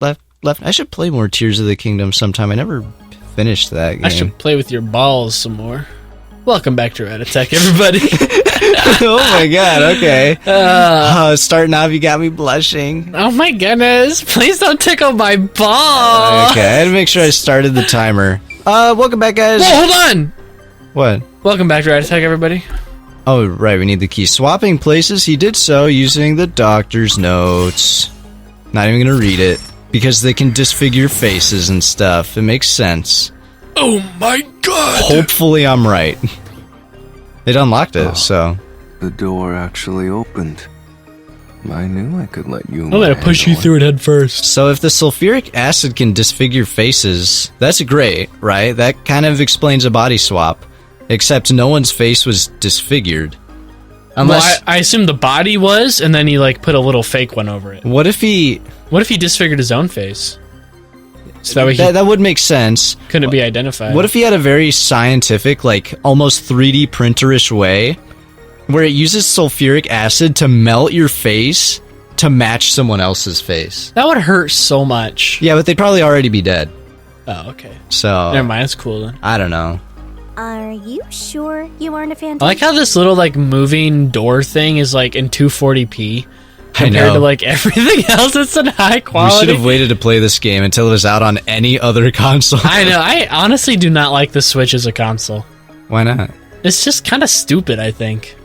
Left. I should play more Tears of the Kingdom sometime. I never finished that game. I should play with your balls some more. Welcome back to RatAttack, everybody. Oh my god, okay. Starting off, you got me blushing. Oh my goodness. Please don't tickle my ball. Okay, I had to make sure I started the timer. Welcome back, guys. Whoa, hold on. What? Welcome back to RatAttack, everybody. Oh, right, we need the key. Swapping places, he did so using the doctor's notes. Not even gonna read it, because they can disfigure faces and stuff. It makes sense. Oh my god! Hopefully I'm right. It unlocked it, so... The door actually opened. I knew I could let you... I'm gonna push you through it head first. So if the sulfuric acid can disfigure faces, that's great, right? That kind of explains a body swap. Except no one's face was disfigured. Unless... Well, I assume the body was, and then he, like, put a little fake one over it. What if he disfigured his own face? So that would make sense. Couldn't be identified. What if he had a very scientific, like, almost 3D printerish way, where it uses sulfuric acid to melt your face to match someone else's face? That would hurt so much. Yeah, but they'd probably already be dead. Oh, okay. So... Never mind, it's cool then. I don't know. Are you sure you aren't a fan? I like how this little, like, moving door thing is, like, in 240p. Compared I know. to, like, everything else that's in high quality. We should have waited to play this game until it was out on any other console. I know. I honestly do not like the Switch as a console. Why not? It's just kind of stupid, I think.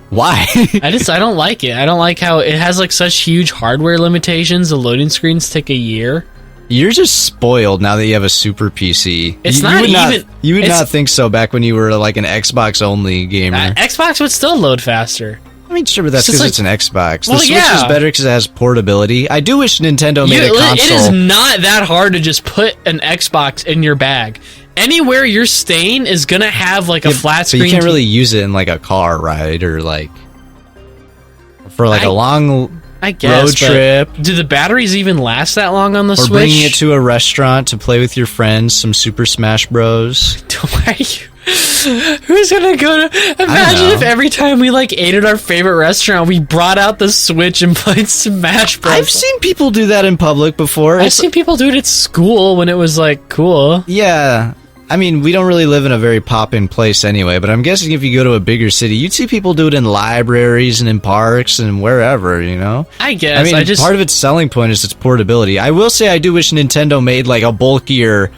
Why? I don't like it. I don't like how it has, like, such huge hardware limitations. The loading screens take a year. You're just spoiled now that you have a super PC. It's You would not think so back when you were, like, an Xbox-only gamer. Xbox would still load faster. I mean, sure, but that's because it's an Xbox. Well, the Switch is better because it has portability. I do wish Nintendo made a console. It is not that hard to just put an Xbox in your bag. Anywhere you're staying is gonna have like a flat screen. But you can't really use it in like a car ride or like for like a long road trip. Do the batteries even last that long on the Switch? Or bringing it to a restaurant to play with your friends, some Super Smash Bros. Who's gonna go to... Imagine if every time we, like, ate at our favorite restaurant, we brought out the Switch and played Smash Bros. I've seen people do that in public before. I've seen people do it at school when it was, like, cool. Yeah. I mean, we don't really live in a very pop-in place anyway, but I'm guessing if you go to a bigger city, you'd see people do it in libraries and in parks and wherever, you know? I guess. I mean, part of its selling point is its portability. I will say I do wish Nintendo made, like, a bulkier...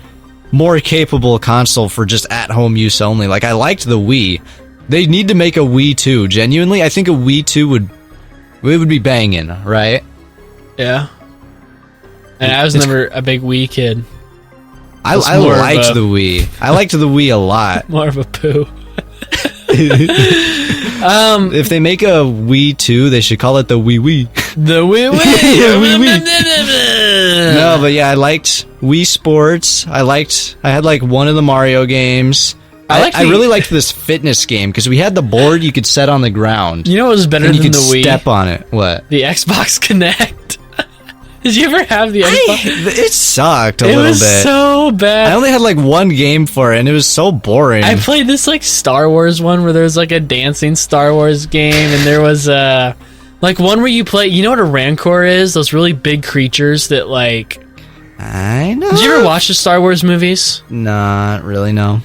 more capable console for just at-home use only. Like, I liked the Wii. They need to make a Wii 2. Genuinely, I think a Wii 2 would be banging, right? Yeah. And I was never a big Wii kid. I liked the Wii. I liked the Wii a lot. More of a poo. If they make a Wii 2, they should call it the Wii Wii. The Wii Wii. Wii Wii. No, but yeah, I liked Wii Sports. I had like one of the Mario games. I really liked this fitness game because we had the board you could set on the ground. You know what was better than the Wii? You could step on it. What? The Xbox Connect. Did you ever have the Xbox? It sucked a little bit. It was so bad. I only had like one game for it, and it was so boring. I played this like Star Wars one where there was like a dancing Star Wars game, and there was like one where you play. You know what a Rancor is? Those really big creatures that like. I know. Did you ever watch the Star Wars movies? Not really, no.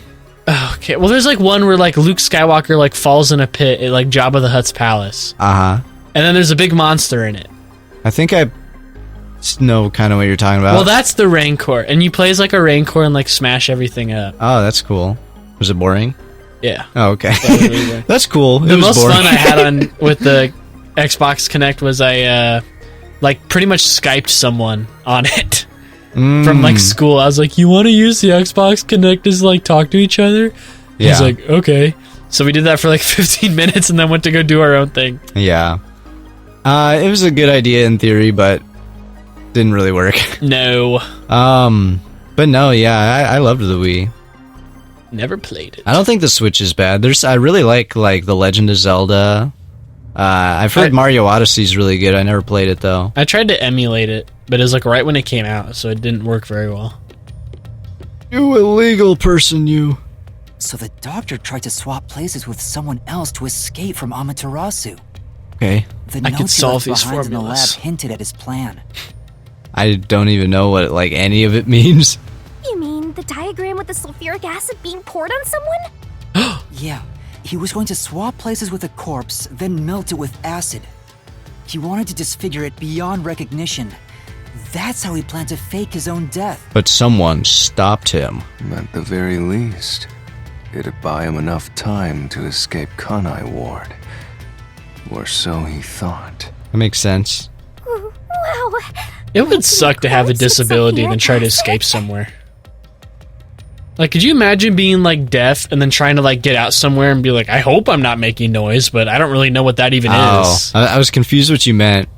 Okay, well, there's like one where like Luke Skywalker like falls in a pit at like Jabba the Hutt's palace. And then there's a big monster in it. I think I know kind of what you're talking about. Well, that's the Rancor, and you play as like a Rancor and like smash everything up. Oh, that's cool. Was it boring? Yeah. Oh, okay. That's cool. The most fun I had on with the Xbox Connect was I like pretty much Skyped someone on it from like school. I was like, "You want to use the Xbox Connect to like talk to each other?" Yeah. He's like, "Okay." So we did that for like 15 minutes and then went to go do our own thing. Yeah. It was a good idea in theory, but didn't really work. No. But no, yeah, I loved the Wii. Never played it. I don't think the Switch is bad. I really like The Legend of Zelda. I've heard Mario Odyssey is really good. I never played it though. I tried to emulate it, but it was like right when it came out, so it didn't work very well. You illegal person, you. So the doctor tried to swap places with someone else to escape from Amaterasu. Okay. The I could notes he solve left these behind in the lab formulas. hinted at his plan. I don't even know what like any of it means. You mean the diagram with the sulfuric acid being poured on someone? Yeah, he was going to swap places with a corpse, then melt it with acid. He wanted to disfigure it beyond recognition. That's how he planned to fake his own death. But someone stopped him. At the very least, it'd buy him enough time to escape Kanai Ward. Or so he thought. That makes sense. Wow. It would suck to have a disability and then try to escape somewhere. Like, could you imagine being like deaf and then trying to like get out somewhere and be like, I hope I'm not making noise, but I don't really know what that even is. I was confused what you meant.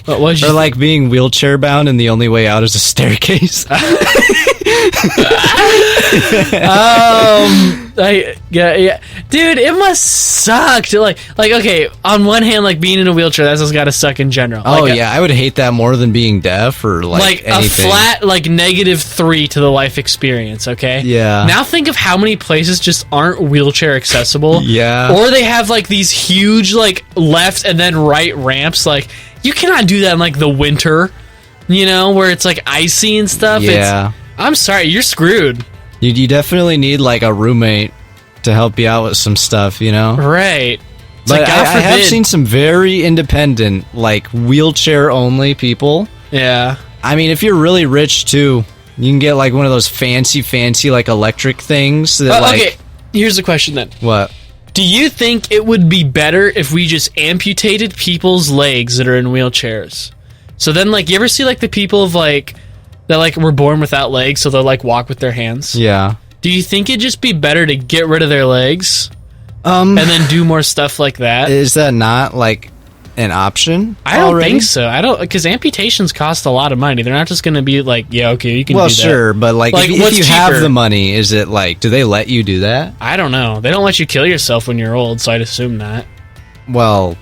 What was Or you? like being wheelchair bound and the only way out is a staircase. Yeah, dude, it must suck to like okay, on one hand, like being in a wheelchair, that's just gotta suck in general. Oh like yeah, I would hate that more than being deaf or like anything. a flat like -3 to the life experience. Okay, Yeah. Now think of how many places just aren't wheelchair accessible. Yeah. or they have like these huge like left and then right ramps. Like you cannot do that in like the winter, you know, where it's like icy and stuff. Yeah. I'm sorry, you're screwed. You definitely need like a roommate to help you out with some stuff, you know? Right. It's But like, God I have forbid. seen some very independent, like wheelchair only people. Yeah. I mean, if you're really rich too, you can get like one of those fancy like electric things that like Okay, here's the question then. what? Do you think it would be better if we just amputated people's legs that are in wheelchairs? So then, like, you ever see, like, the people of, like, that, like, were born without legs, so they'll, like, walk with their hands? Yeah. Do you think it'd just be better to get rid of their legs and then do more stuff like that? Is that not like an option? I don't already? think so. I don't, because amputations cost a lot of money. They're not just going to be like, yeah, okay, you can Well, do that. sure, but like, Like, if what's you have cheaper? the money, is it like, do they let you do that? I don't know. They don't let you kill yourself when you're old, so I'd assume that. Well,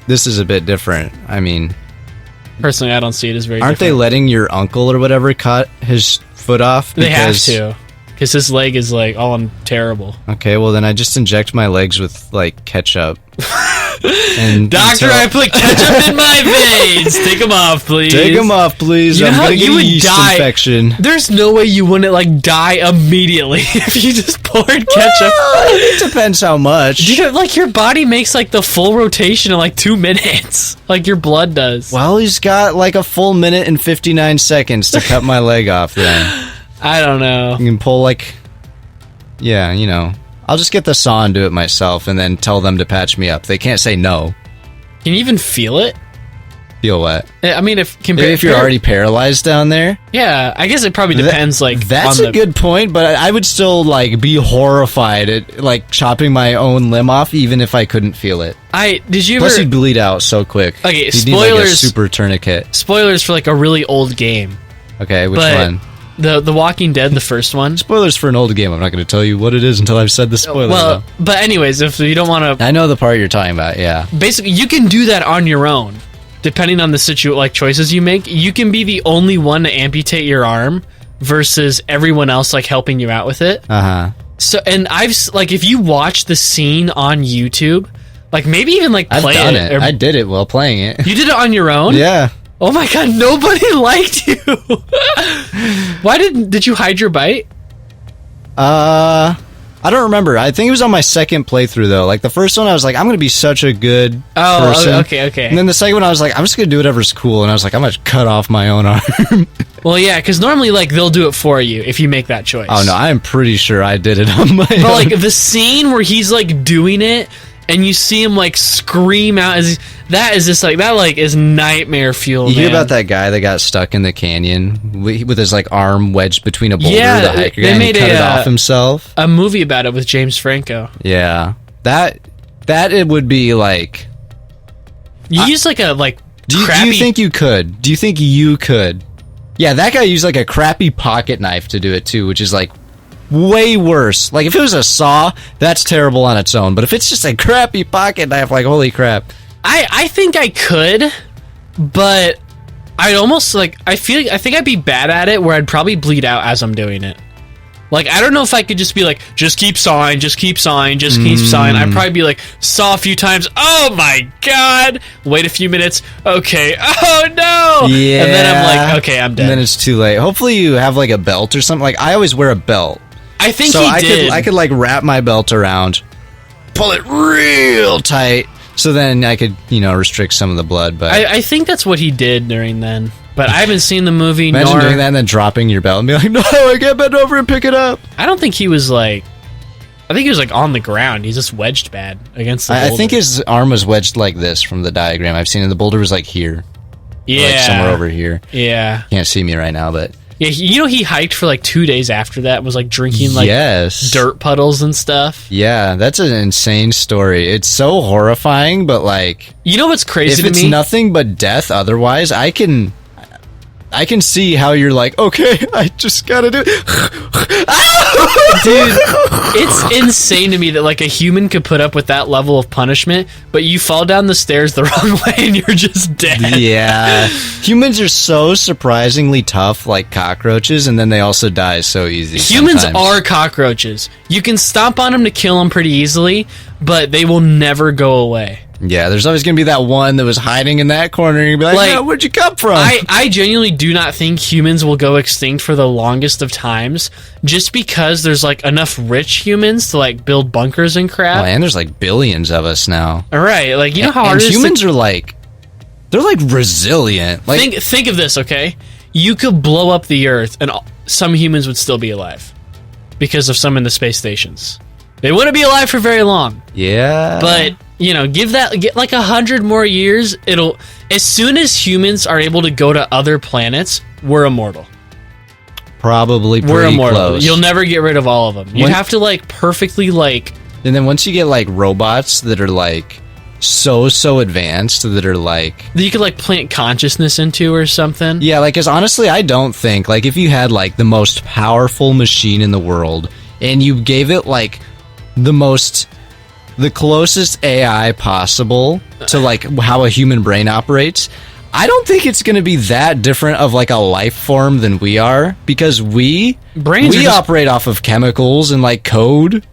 this is a bit different. I mean, Personally, I don't see it as very aren't they different. letting your uncle or whatever cut his foot off? They have to. Because his leg is, like, all terrible. Okay, well then I just inject my legs with like ketchup. And Doctor, until- I put ketchup in my veins. Take them off, please. Take them off, please. You know I'm how gonna get you a would yeast die? infection. There's no way you wouldn't like die immediately if you just poured ketchup. It depends how much. You know, like your body makes like the full rotation in like 2 minutes, like your blood does. Well, he's got like a full minute and 59 seconds to cut my leg off then. I don't know. You can pull like... Yeah, you know. I'll just get the saw and do it myself and then tell them to patch me up. They can't say no. Can you even feel it? Feel what? I mean, if If you're already paralyzed down there? yeah, I guess it probably depends. Like That's on a good point, but I would still like be horrified at like chopping my own limb off even if I couldn't feel it. Did you ever? Plus you'd bleed out so quick. Okay, You'd need, like, a spoilers- super tourniquet. Spoilers for like a really old game. Okay, which But one? The Walking Dead, the first one. Spoilers for an old game. I'm not going to tell you what it is until I've said the spoiler. Well, but anyways, if you don't want to, I know the part you're talking about, yeah. basically, you can do that on your own, depending on the like choices you make. You can be the only one to amputate your arm versus everyone else like helping you out with it. Uh-huh. So, and like if you watch the scene on YouTube, like maybe even like I've play done it. or- I did it while playing it. you did it on your own? Yeah. Oh my god, nobody liked you. Why did you hide your bite? I don't remember. I think it was on my second playthrough though. Like the first one I was like, I'm going to be such a good person. Okay. And then the second one I was like, I'm just going to do whatever's cool. And I was like, I'm going to cut off my own arm. Well, yeah, because normally like they'll do it for you if you make that choice. Oh no, I'm pretty sure I did it on my own. But like the scene where he's like doing it and you see him like scream out that is nightmare fuel. You hear man. about that guy that got stuck in the canyon with his like arm wedged between a boulder, Yeah, the hiker they guy, and he made cut a, it off himself? A movie about it with James Franco. Yeah. That it would be like... You use like a Do you think you could? Do you think you could? Yeah, that guy used like a crappy pocket knife to do it too, which is like way worse. Like if it was a saw, that's terrible on its own. But if it's just a crappy pocket knife, like holy crap. I think I could, but I'd almost like I think I'd be bad at it where I'd probably bleed out as I'm doing it. Like, I don't know if I could just be like, just keep sawing, just keep sawing, just keep sawing. I'd probably be like, saw a few times. Oh my god! Wait a few minutes. Okay. Oh no! Yeah. And then I'm like, okay, I'm dead. And then it's too late. Hopefully you have like a belt or something. Like I always wear a belt. I think So he I did. could like wrap my belt around, pull it real tight, so then I could, restrict some of the blood. But I think that's what he did during then. But I haven't seen the movie. imagine doing that and then dropping your belt and be like, no, I can't bend over and pick it up. I don't think he was like. I think he was like on the ground. He's just wedged bad against the boulder. I think his arm was wedged like this from the diagram I've seen, and the boulder was like here. Yeah. Or, like somewhere over here. Yeah. Can't see me right now, but Yeah, he hiked for like 2 days after that, was like drinking like dirt puddles and stuff. Yeah, that's an insane story. It's so horrifying, but like, you know what's crazy if to it's me? nothing but death otherwise, I can see how you're like, okay, I just gotta do Dude, it's insane to me that like a human could put up with that level of punishment, but you fall down the stairs the wrong way and you're just dead. Yeah. Humans are so surprisingly tough, like cockroaches, and then they also die so easy. Humans sometimes. are cockroaches. You can stomp on them to kill them pretty easily, but they will never go away. Yeah, there's always gonna be that one that was hiding in that corner, and you'd be like, "Yeah, where'd you come from?" I genuinely do not think humans will go extinct for the longest of times, just because there's like enough rich humans to like build bunkers and crap. Oh, and there's like billions of us now. All right, like you know how hard and it is humans are like, they're like resilient. Like, think of this, okay? You could blow up the Earth, and some humans would still be alive because of some in the space stations. They wouldn't be alive for very long. Yeah, but get like 100 more years. As soon as humans are able to go to other planets, we're immortal. Probably pretty We're immortal. close. You'll never get rid of all of them. You have to like perfectly like. And then once you get like robots that are like so advanced that are like that you could like plant consciousness into or something. Yeah, like, because honestly, I don't think like if you had like the most powerful machine in the world and you gave it like the closest AI possible to like how a human brain operates, I don't think it's going to be that different of like a life form than we are, because we operate off of chemicals and like code,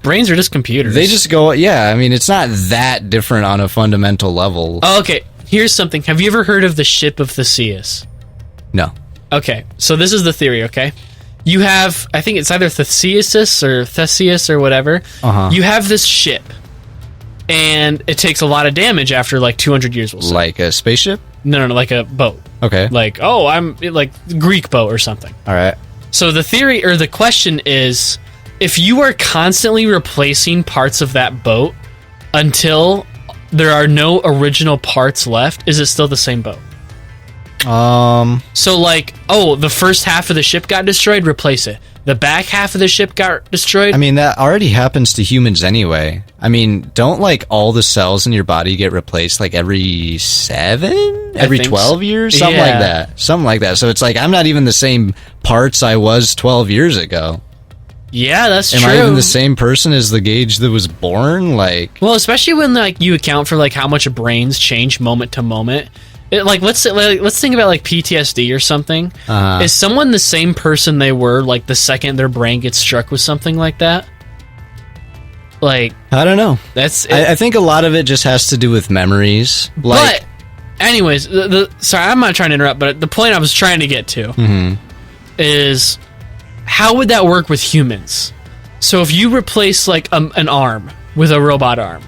brains are just computers. They just go, I mean, it's not that different on a fundamental level. Oh, okay, here's something. Have you ever heard of the ship of Theseus? No. Okay, so this is the theory, okay? You have, I think it's either Theseus or whatever. You have this ship, and it takes a lot of damage after like 200 years, we'll say. Like a spaceship? No, like a boat. Okay. Like, I'm like Greek boat or something. All right. So the theory or the question is, if you are constantly replacing parts of that boat until there are no original parts left, is it still the same boat? So like, the first half of the ship got destroyed, replace it. The back half of the ship got destroyed. I mean, that already happens to humans anyway. I mean, don't like all the cells in your body get replaced like every 12 years? Something like that. So it's like, I'm not even the same parts I was 12 years ago. Yeah, that's true. Am I even the same person as the Gage that was born? Like, well, especially when like you account for like how much brains change moment to moment. Let's think about like PTSD or something. Is someone the same person they were like the second their brain gets struck with something like that? Like, I don't know. That's I think a lot of it just has to do with memories. Like, but anyways, sorry, I'm not trying to interrupt, but the point I was trying to get to is how would that work with humans? So if you replace like an arm with a robot arm,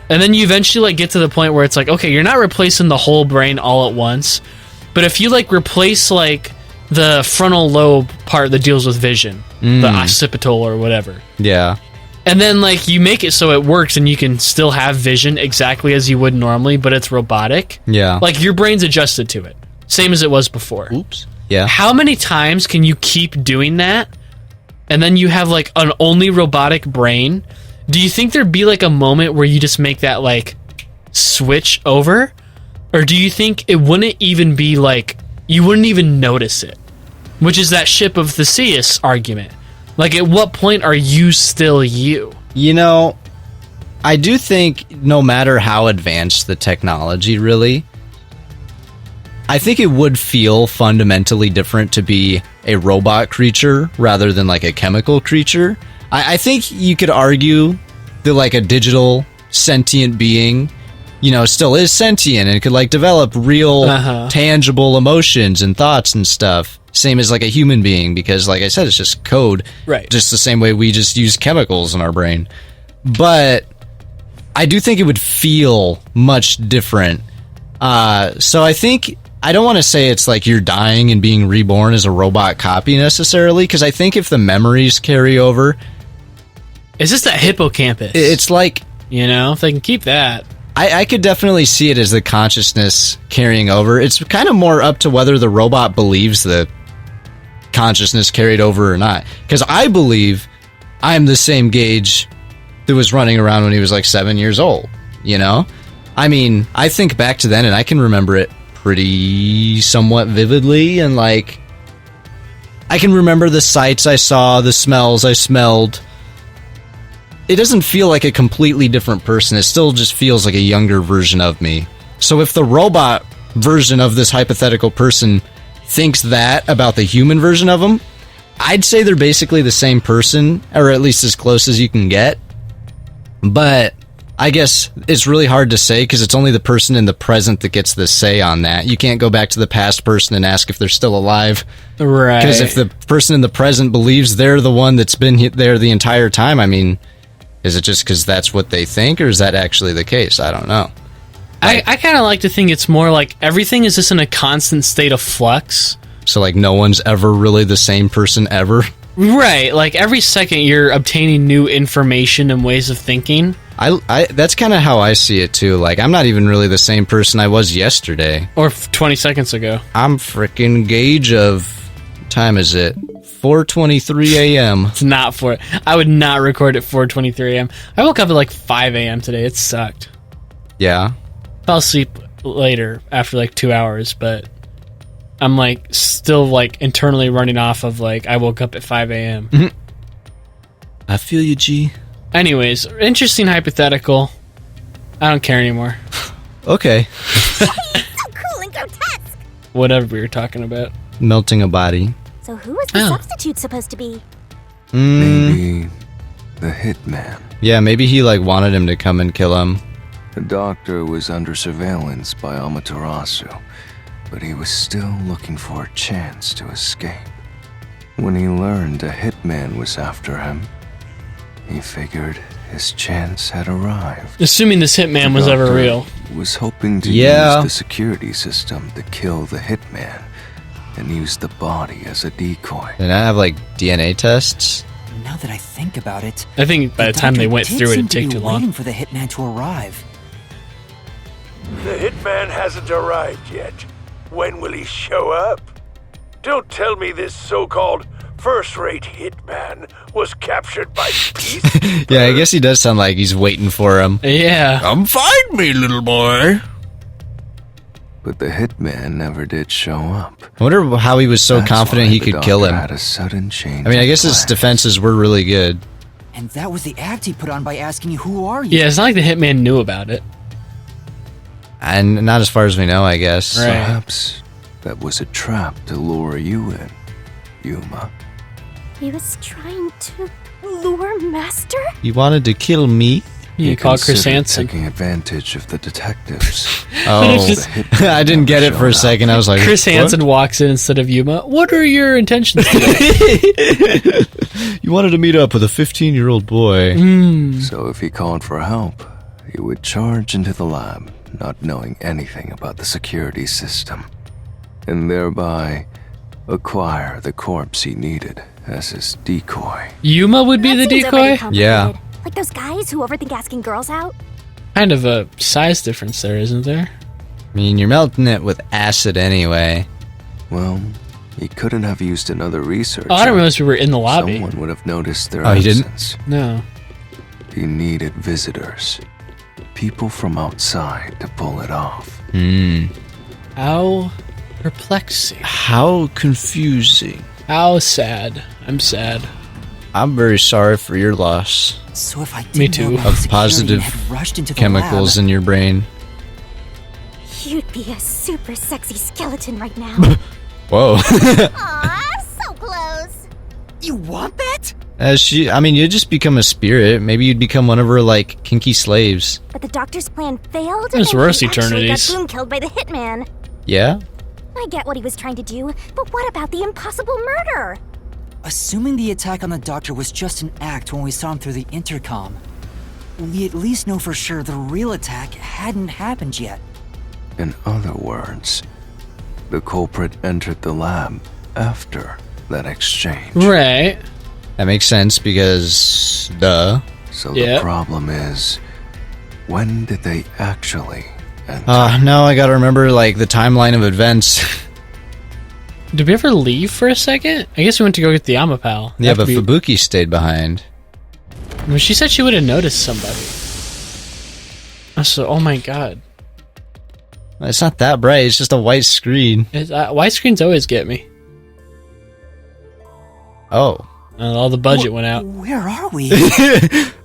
and then you eventually like get to the point where it's like, okay, you're not replacing the whole brain all at once, but if you like replace like the frontal lobe part that deals with vision, the occipital or whatever. Yeah. And then like you make it so it works and you can still have vision exactly as you would normally, but it's robotic. Yeah. Like your brain's adjusted to it. Same as it was before. Oops. Yeah. How many times can you keep doing that? And then you have like an only robotic brain. Do you think there'd be like a moment where you just make that like switch over? Or do you think it wouldn't even be like, you wouldn't even notice it? Which is that ship of Theseus argument. Like, at what point are you still you? You know, I do think no matter how advanced the technology really, I think it would feel fundamentally different to be a robot creature rather than like a chemical creature. I think you could argue that like a digital sentient being, still is sentient and could like develop real tangible emotions and thoughts and stuff. Same as like a human being, because like I said, it's just code. Right. Just the same way we just use chemicals in our brain. But I do think it would feel much different. So I think, I don't want to say it's like you're dying and being reborn as a robot copy necessarily, because I think if the memories carry over... It's just that hippocampus. It's like... if they can keep that. I could definitely see it as the consciousness carrying over. It's kind of more up to whether the robot believes the consciousness carried over or not. Because I believe I'm the same Gage that was running around when he was like 7 years old, I mean, I think back to then and I can remember it pretty somewhat vividly, and like I can remember the sights I saw, the smells I smelled. It doesn't feel like a completely different person. It still just feels like a younger version of me. So if the robot version of this hypothetical person thinks that about the human version of them, I'd say they're basically the same person, or at least as close as you can get. But I guess it's really hard to say because it's only the person in the present that gets the say on that. You can't go back to the past person and ask if they're still alive. Right. Because if the person in the present believes they're the one that's been there the entire time, I mean, is it just because that's what they think, or is that actually the case? I don't know. I kind of like to think it's more like everything is just in a constant state of flux. So like no one's ever really the same person ever? Right. Like every second you're obtaining new information and ways of thinking. I that's kind of how I see it too. Like I'm not even really the same person I was yesterday. Or 20 seconds ago. I'm freaking Gage of... time is it? 4:23 a.m. It's not for... I would not record at 4:23 a.m. I woke up at like 5 a.m. today. It sucked. Yeah. Fell asleep later after like 2 hours, but I'm like still like internally running off of like I woke up at 5 a.m. Mm-hmm. I feel you, G. Anyways, interesting hypothetical. I don't care anymore. Okay. So cool and grotesque! Whatever we were talking about. Melting a body. So who is the substitute supposed to be? Maybe the hitman. Yeah, maybe he like wanted him to come and kill him. The doctor was under surveillance by Amaterasu, but he was still looking for a chance to escape. When he learned a hitman was after him, he figured his chance had arrived. Assuming this hitman was ever real. Was hoping to use the security system to kill the hitman and use the body as a decoy. Did I have like DNA tests? Now that I think about it, I think by the time they went through it, it'd take too long. Waiting for the hitman to arrive. The hitman hasn't arrived yet. When will he show up? Don't tell me this so-called first-rate hitman was captured by peace. Yeah, I guess he does sound like he's waiting for him. Yeah. Come find me, little boy. But the hitman never did show up. I wonder how he was so That's confident why he the could kill doctor him. Had a sudden change. I mean, I guess his of plan. defenses were really good. And that was the act he put on by asking you, who are you? Yeah, it's not like the hitman knew about it. And not as far as we know, I guess. Right. Perhaps that was a trap to lure you in, Yuma. He was trying to lure Master? He wanted to kill me? You call Chris considered Hansen. taking advantage of the detectives. Oh, Just- I didn't get it for a second. I was like, Chris what? Hansen walks in instead of Yuma. What are your intentions today? You wanted to meet up with a 15-year-old boy. So if he called for help, he would charge into the lab, not knowing anything about the security system, and thereby acquire the corpse he needed as his decoy. Yuma would be That the seems already decoy? Yeah. complicated. Like those guys who overthink asking girls out? Kind of a size difference there, isn't there? I mean, you're melting it with acid anyway. Well, he couldn't have used another researcher. Oh, I didn't realize we were in the lobby. Someone would have noticed their Oh, he didn't? absence. No. He needed visitors, people from outside to pull it off. How perplexing. How confusing. How sad. I'm sad. I'm very sorry for your loss So if I didn't Me know too. about of security positive and had rushed into the chemicals lab, in your brain. You'd be a super sexy skeleton right now. Whoa. Aw, so close. You want that? I mean, you'd just become a spirit. Maybe you'd become one of her, like, kinky slaves. But the doctor's plan failed. There's and worse he actually eternities. got boom killed by the hitman. Yeah? I get what he was trying to do, but what about the impossible murder? Assuming the attack on the doctor was just an act when we saw him through the intercom, we at least know for sure the real attack hadn't happened yet. In other words, the culprit entered the lab after that exchange. Right. That makes sense because... duh. So Yeah. the problem is, when did they actually enter? Now I gotta remember, like, the timeline of events. Did we ever leave for a second? I guess we went to go get the Amapal. Yeah, but After we- Fubuki stayed behind. Well, she said she would have noticed somebody. So, oh my god. It's not that bright, it's just a white screen. White screens always get me. Oh. All the budget went out. Where are we?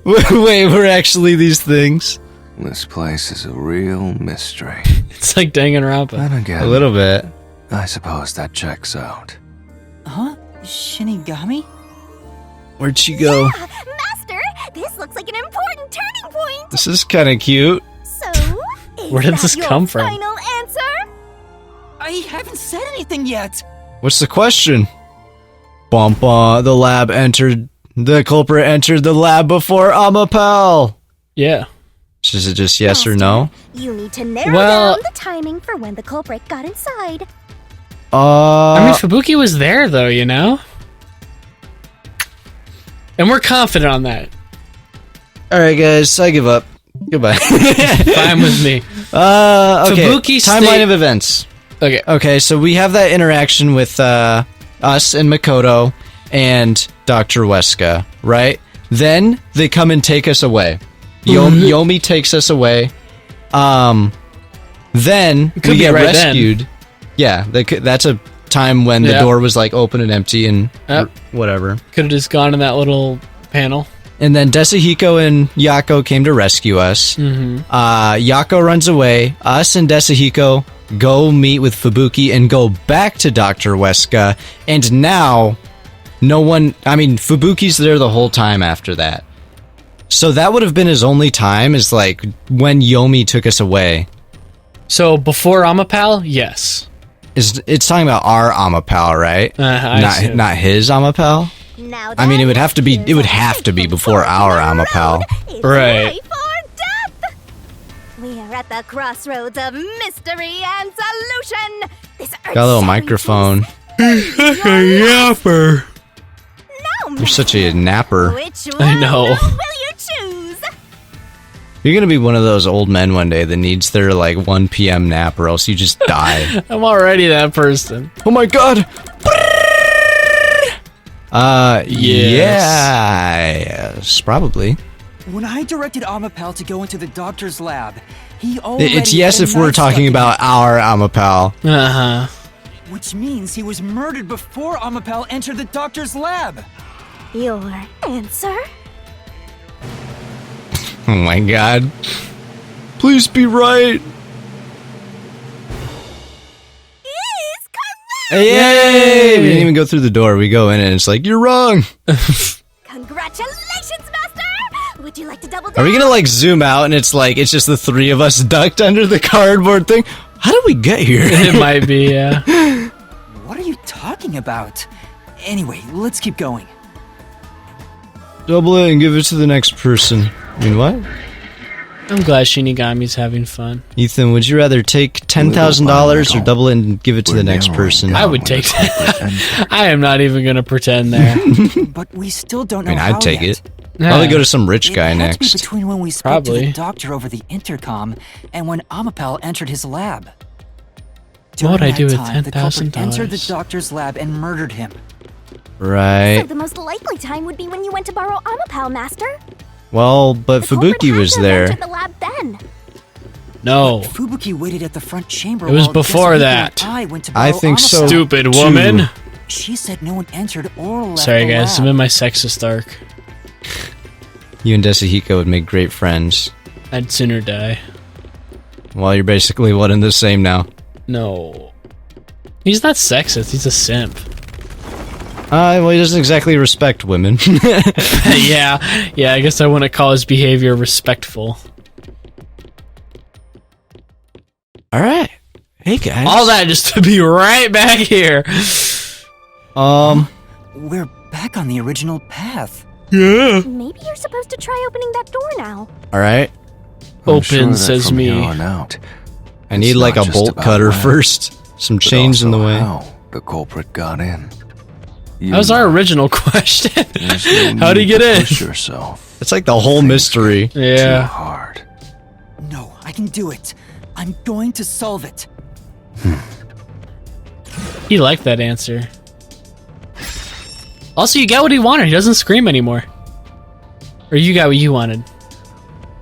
Wait, we're actually these things? This place is a real mystery. It's like Danganronpa. Then again, A little bit. I suppose that checks out. Huh? Shinigami? Where'd she go? Master, this looks like an important turning point. This is kind of cute. So, is Where did that this your come from? Final answer? I haven't said anything yet. What's the question? Bumpa, the culprit entered the lab before Amapal. Yeah. Is it just yes or no? You need to narrow Well- down the timing for when the culprit got inside. I mean, Fubuki was there, though, you know? And we're confident on that. Alright guys, I give up. Goodbye. Fine with me. Okay. Fubuki Timeline of events. Okay. Okay, so we have that interaction with us and Makoto and Dr. Huesca, right? Then they come and take us away. Yomi takes us away. Then Could we be get right rescued. then. Yeah, that's a time when the Yeah. door was like open and empty and Yep. whatever. Could have just gone in that little panel. And then Desahiko and Yako came to rescue us. Yako runs away. Us and Desahiko go meet with Fubuki and go back to Dr. Huesca. And now, Fubuki's there the whole time after that. So that would have been his only time, is like when Yomi took us away. So before Amapal, yes. It's talking about our Amapal, right? I see. Not his Amapal? Now I mean, it would then, have to be here's before our Amapal. It's Right. life or death. We are at the crossroads of mystery and solution. This Got a little microphone. Yapper. No, You're such a napper. Which I one know. will you choose? You're gonna be one of those old men one day that needs their like 1 p.m. nap, or else you just die. I'm already that person. Oh my god! Yes. Yes, probably. When I directed Amapal to go into the doctor's lab, he already It's yes had a if we're knife stuck talking in about our Amapal. Uh-huh. it, which means he was murdered before Amapal entered the doctor's lab. Your answer? Oh my god. Please be right. Is correct. Yay! We didn't even go through the door. We go in and it's like, you're wrong. Congratulations, Master! Would you like to double down? Are we gonna like zoom out and it's like, it's just the three of us ducked under the cardboard thing? How did we get here? It might be, yeah. What are you talking about? Anyway, let's keep going. Double it and give it to the next person. I mean, what? I'm glad Shinigami's having fun. Ethan, would you rather take $10,000 or double it and give it to the next person? I would take that. I am not even gonna pretend there. But we still don't know I mean, how I'd take yet. it. Probably go to some rich It guy had to be next. between when we spoke to Probably. the doctor over the intercom and when Amapal entered his lab. What would I During do that with time, the culprit $10,000? entered the doctor's lab and murdered him. Right. So the most likely time would be when you went to borrow Amapal, Master. Well, but The culprit Fubuki had was to have there. entered the lab then. No. Fubuki waited at the front chamber. It was while before Desahiko that. and I went to I borrow think so. Amapal. Stupid woman. She said no one entered or left Sorry the guys, I'm lab. in my sexist arc. You and Desahiko would make great friends. I'd sooner die. Well, you're basically one and the same now. No. He's not sexist, he's a simp. Well, he doesn't exactly respect women. Yeah, I guess I wouldn't call his behavior respectful. Alright. Hey, guys. All that just to be right back here. We're back on the original path. Yeah. Maybe you're supposed to try opening that door now. Alright. I'm sure Open, that says from me. here on out, I need it's like a not just bolt about cutter when, first. Some but chains in the also way. how the culprit got in. That was our original question. There's no How'd he need get to in? Push yourself It's like the whole mystery. too Yeah. hard. No, I can do it. I'm going to solve it. He liked that answer. Also, you got what he wanted. He doesn't scream anymore. Or you got what you wanted.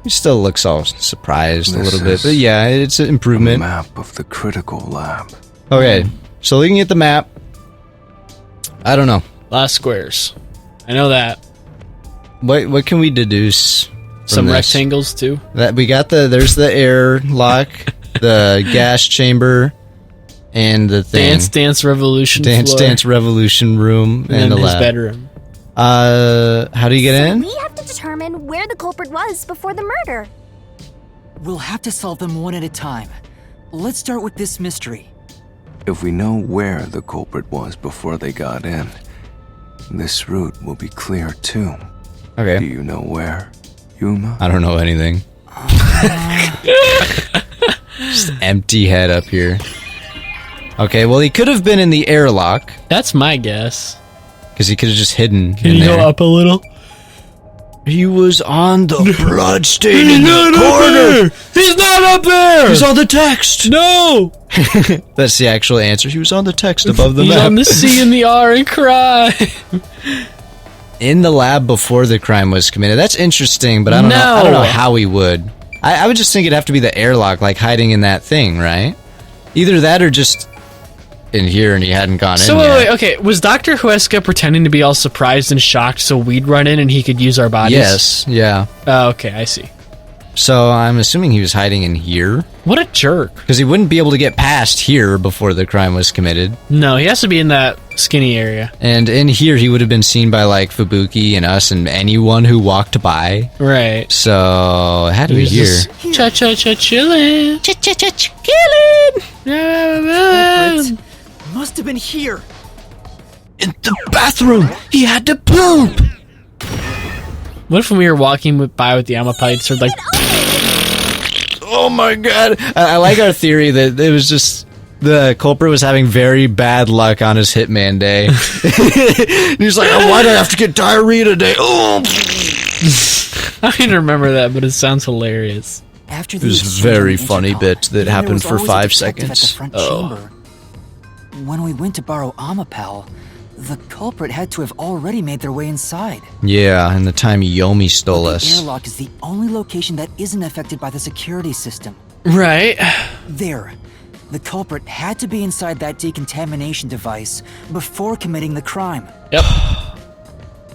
He still looks all surprised a This little bit. is But yeah, it's an A improvement. map of the critical lab. Okay, so looking at the map. I don't know. A lot of squares. I know that. What can we deduce from Some this? rectangles, too. That we got there's the air lock, the gas chamber, and the thing. Dance Revolution floor. Dance Revolution room, And the his lab. bedroom. How do you get So in? we have to determine where the culprit was before the murder. We'll have to solve them one at a time. Let's start with this mystery. If we know where the culprit was before they got in, this route will be clear too. Do Okay. you know where, Yuma? I don't know anything. Just empty head up here. Okay, well he could have been in the airlock That's my guess. because he could have just hidden Can in you there. go up a little? He was on the blood stain in the corner. He's not up there! He's on the text. No! That's the actual answer. He was on the text above the He's map. on the C and the R and cry. In the lab before the crime was committed. That's interesting, but I don't know. I don't know No. how he would. I would just think it'd have to be the airlock, like hiding in that thing, right? Either that or just in here and he hadn't gone So in wait, yet. okay, was Dr. Huesca pretending to be all surprised and shocked so we'd run in and he could use our bodies? Yes, yeah. Oh, okay, I see. So I'm assuming he was hiding in here What a jerk. because he wouldn't be able to get past here before the crime was committed. No, he has to be in that skinny area. And in here he would have been seen by like Fubuki and us and anyone who walked by. Right. So it had to He be was here. just cha-cha-cha-chillin'. Culprit must have been here. In the bathroom, he had to poop. What if when we were walking by with the Amapite, sort of like, Oh my god! I like our theory that it was just the culprit was having very bad luck on his hitman day. He's like, oh, why do I have to get diarrhea today? Oh. I don't even remember that, but it sounds hilarious. After It was a exchange very on the funny intercom, bit that there happened was for always a 5 detective at the seconds. front Oh. chamber. When we went to borrow Amapal, the culprit had to have already made their way inside. Yeah, and the time Yomi stole The us. airlock is the only location that isn't affected by the security system. Right. There. The culprit had to be inside that decontamination device before committing the crime. Yep.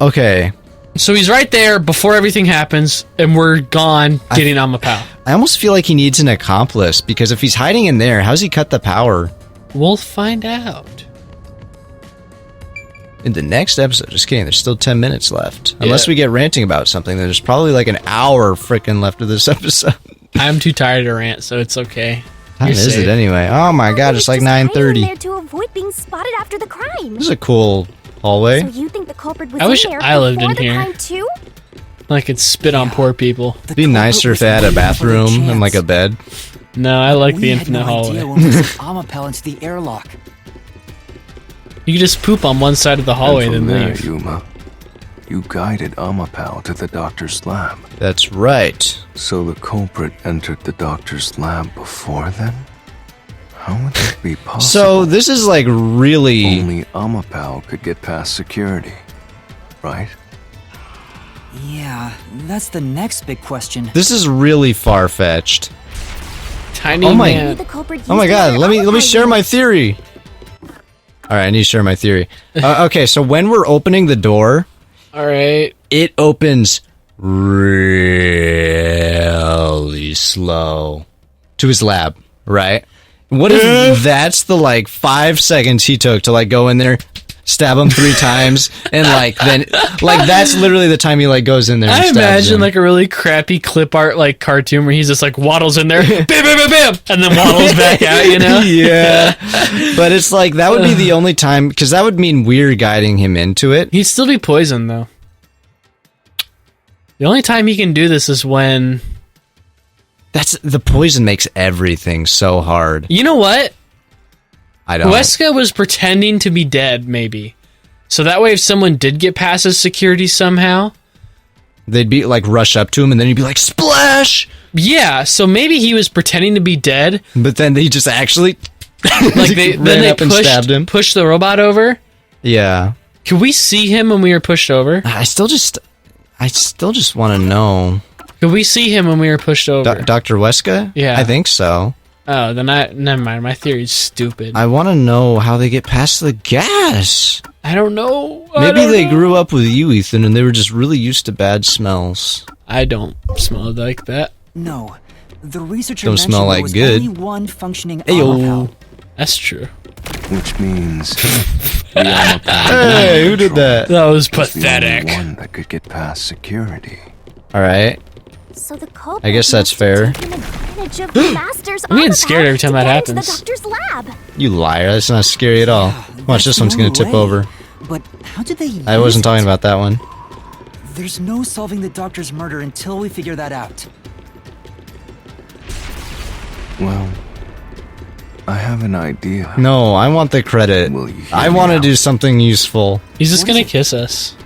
Okay, So he's right there before everything happens, and we're gone getting Amapal. I almost feel like he needs an accomplice because if he's hiding in there, how's he cut the power? We'll find out. In the next episode, just kidding, there's still 10 minutes left. Unless Yeah. we get ranting about something, there's probably like an hour freaking left of this episode. I'm too tired to rant, so it's okay. Time You're is safe. it anyway? Oh my god, it's like Just hiding in 9:30. there to avoid being spotted after the crime. This is a cool hallway. So you think the culprit was I wish in there I lived before in the here. crime too? I could spit on poor people. The It'd be culprit nicer if was they had a waiting for their bathroom and like a chance. bed. No, I like the We had infinite no hallway. idea when we sent Amapal into the airlock. You could just poop on one side of the hallway And and from then there, leave. Yuma, you guided Amapal to the doctor's lab. That's right. So the culprit entered the doctor's lab before then? How would that be possible? So this is like really... Only Amapal could get past security, right? Yeah, that's the next big question. This is really far-fetched. Tiny Oh my- man. Maybe the culprit Oh my used god, another let me alibi share my unit. theory. Alright, I need to share my theory. Okay, so when we're opening the door, All right. it opens really slow. to his lab, right? What if that's the like 5 seconds he took to like go in there, stab him 3 times, and like then like that's literally the time he like goes in there and I stabs imagine him. like a really crappy clip art like cartoon where he's just like waddles in there, bam, bam, bam, bam, and then waddles back out, you know? Yeah. But it's like that would be the only time, because that would mean we're guiding him into it. He'd still be poisoned though. The only time he can do this is when... That's the poison makes everything so hard. You know what? I don't. Huesca was pretending to be dead, maybe. So that way if someone did get past his security somehow... They'd be like rush up to him and then he'd be like, splash! Yeah, so maybe he was pretending to be dead. But then they just actually Like then they up and stabbed him. pushed the robot over. Yeah. Could we see him when we were pushed over? I still just want to know. Could we see him when we were pushed over? Dr. Huesca? Yeah. I think so. Oh, then never mind. My theory's stupid. I want to know how they get past the gas. I don't know. Maybe they grew up with you, Ethan, and they were just really used to bad smells. I don't smell like that. No, the researcher Don't mentioned smell there like was good. only one functioning Ayo. Amapal. That's true. Which means the Amapal Hey, who did that? That was was the only pathetic. one that could get past security. All right. So the culprit I guess that's must have fair. taken advantage of the master's I'm getting Amapal scared every time to that get into happens. The doctor's lab. You liar. That's not scary at all. Watch, That's this the one's going to only tip way. over. But how did they I use wasn't talking it? about that one. There's no solving the doctor's murder until we figure that out. Well, I have an idea. No, I want the credit. Will you hear I me want to out? do something useful. He's just What gonna is it? kiss us.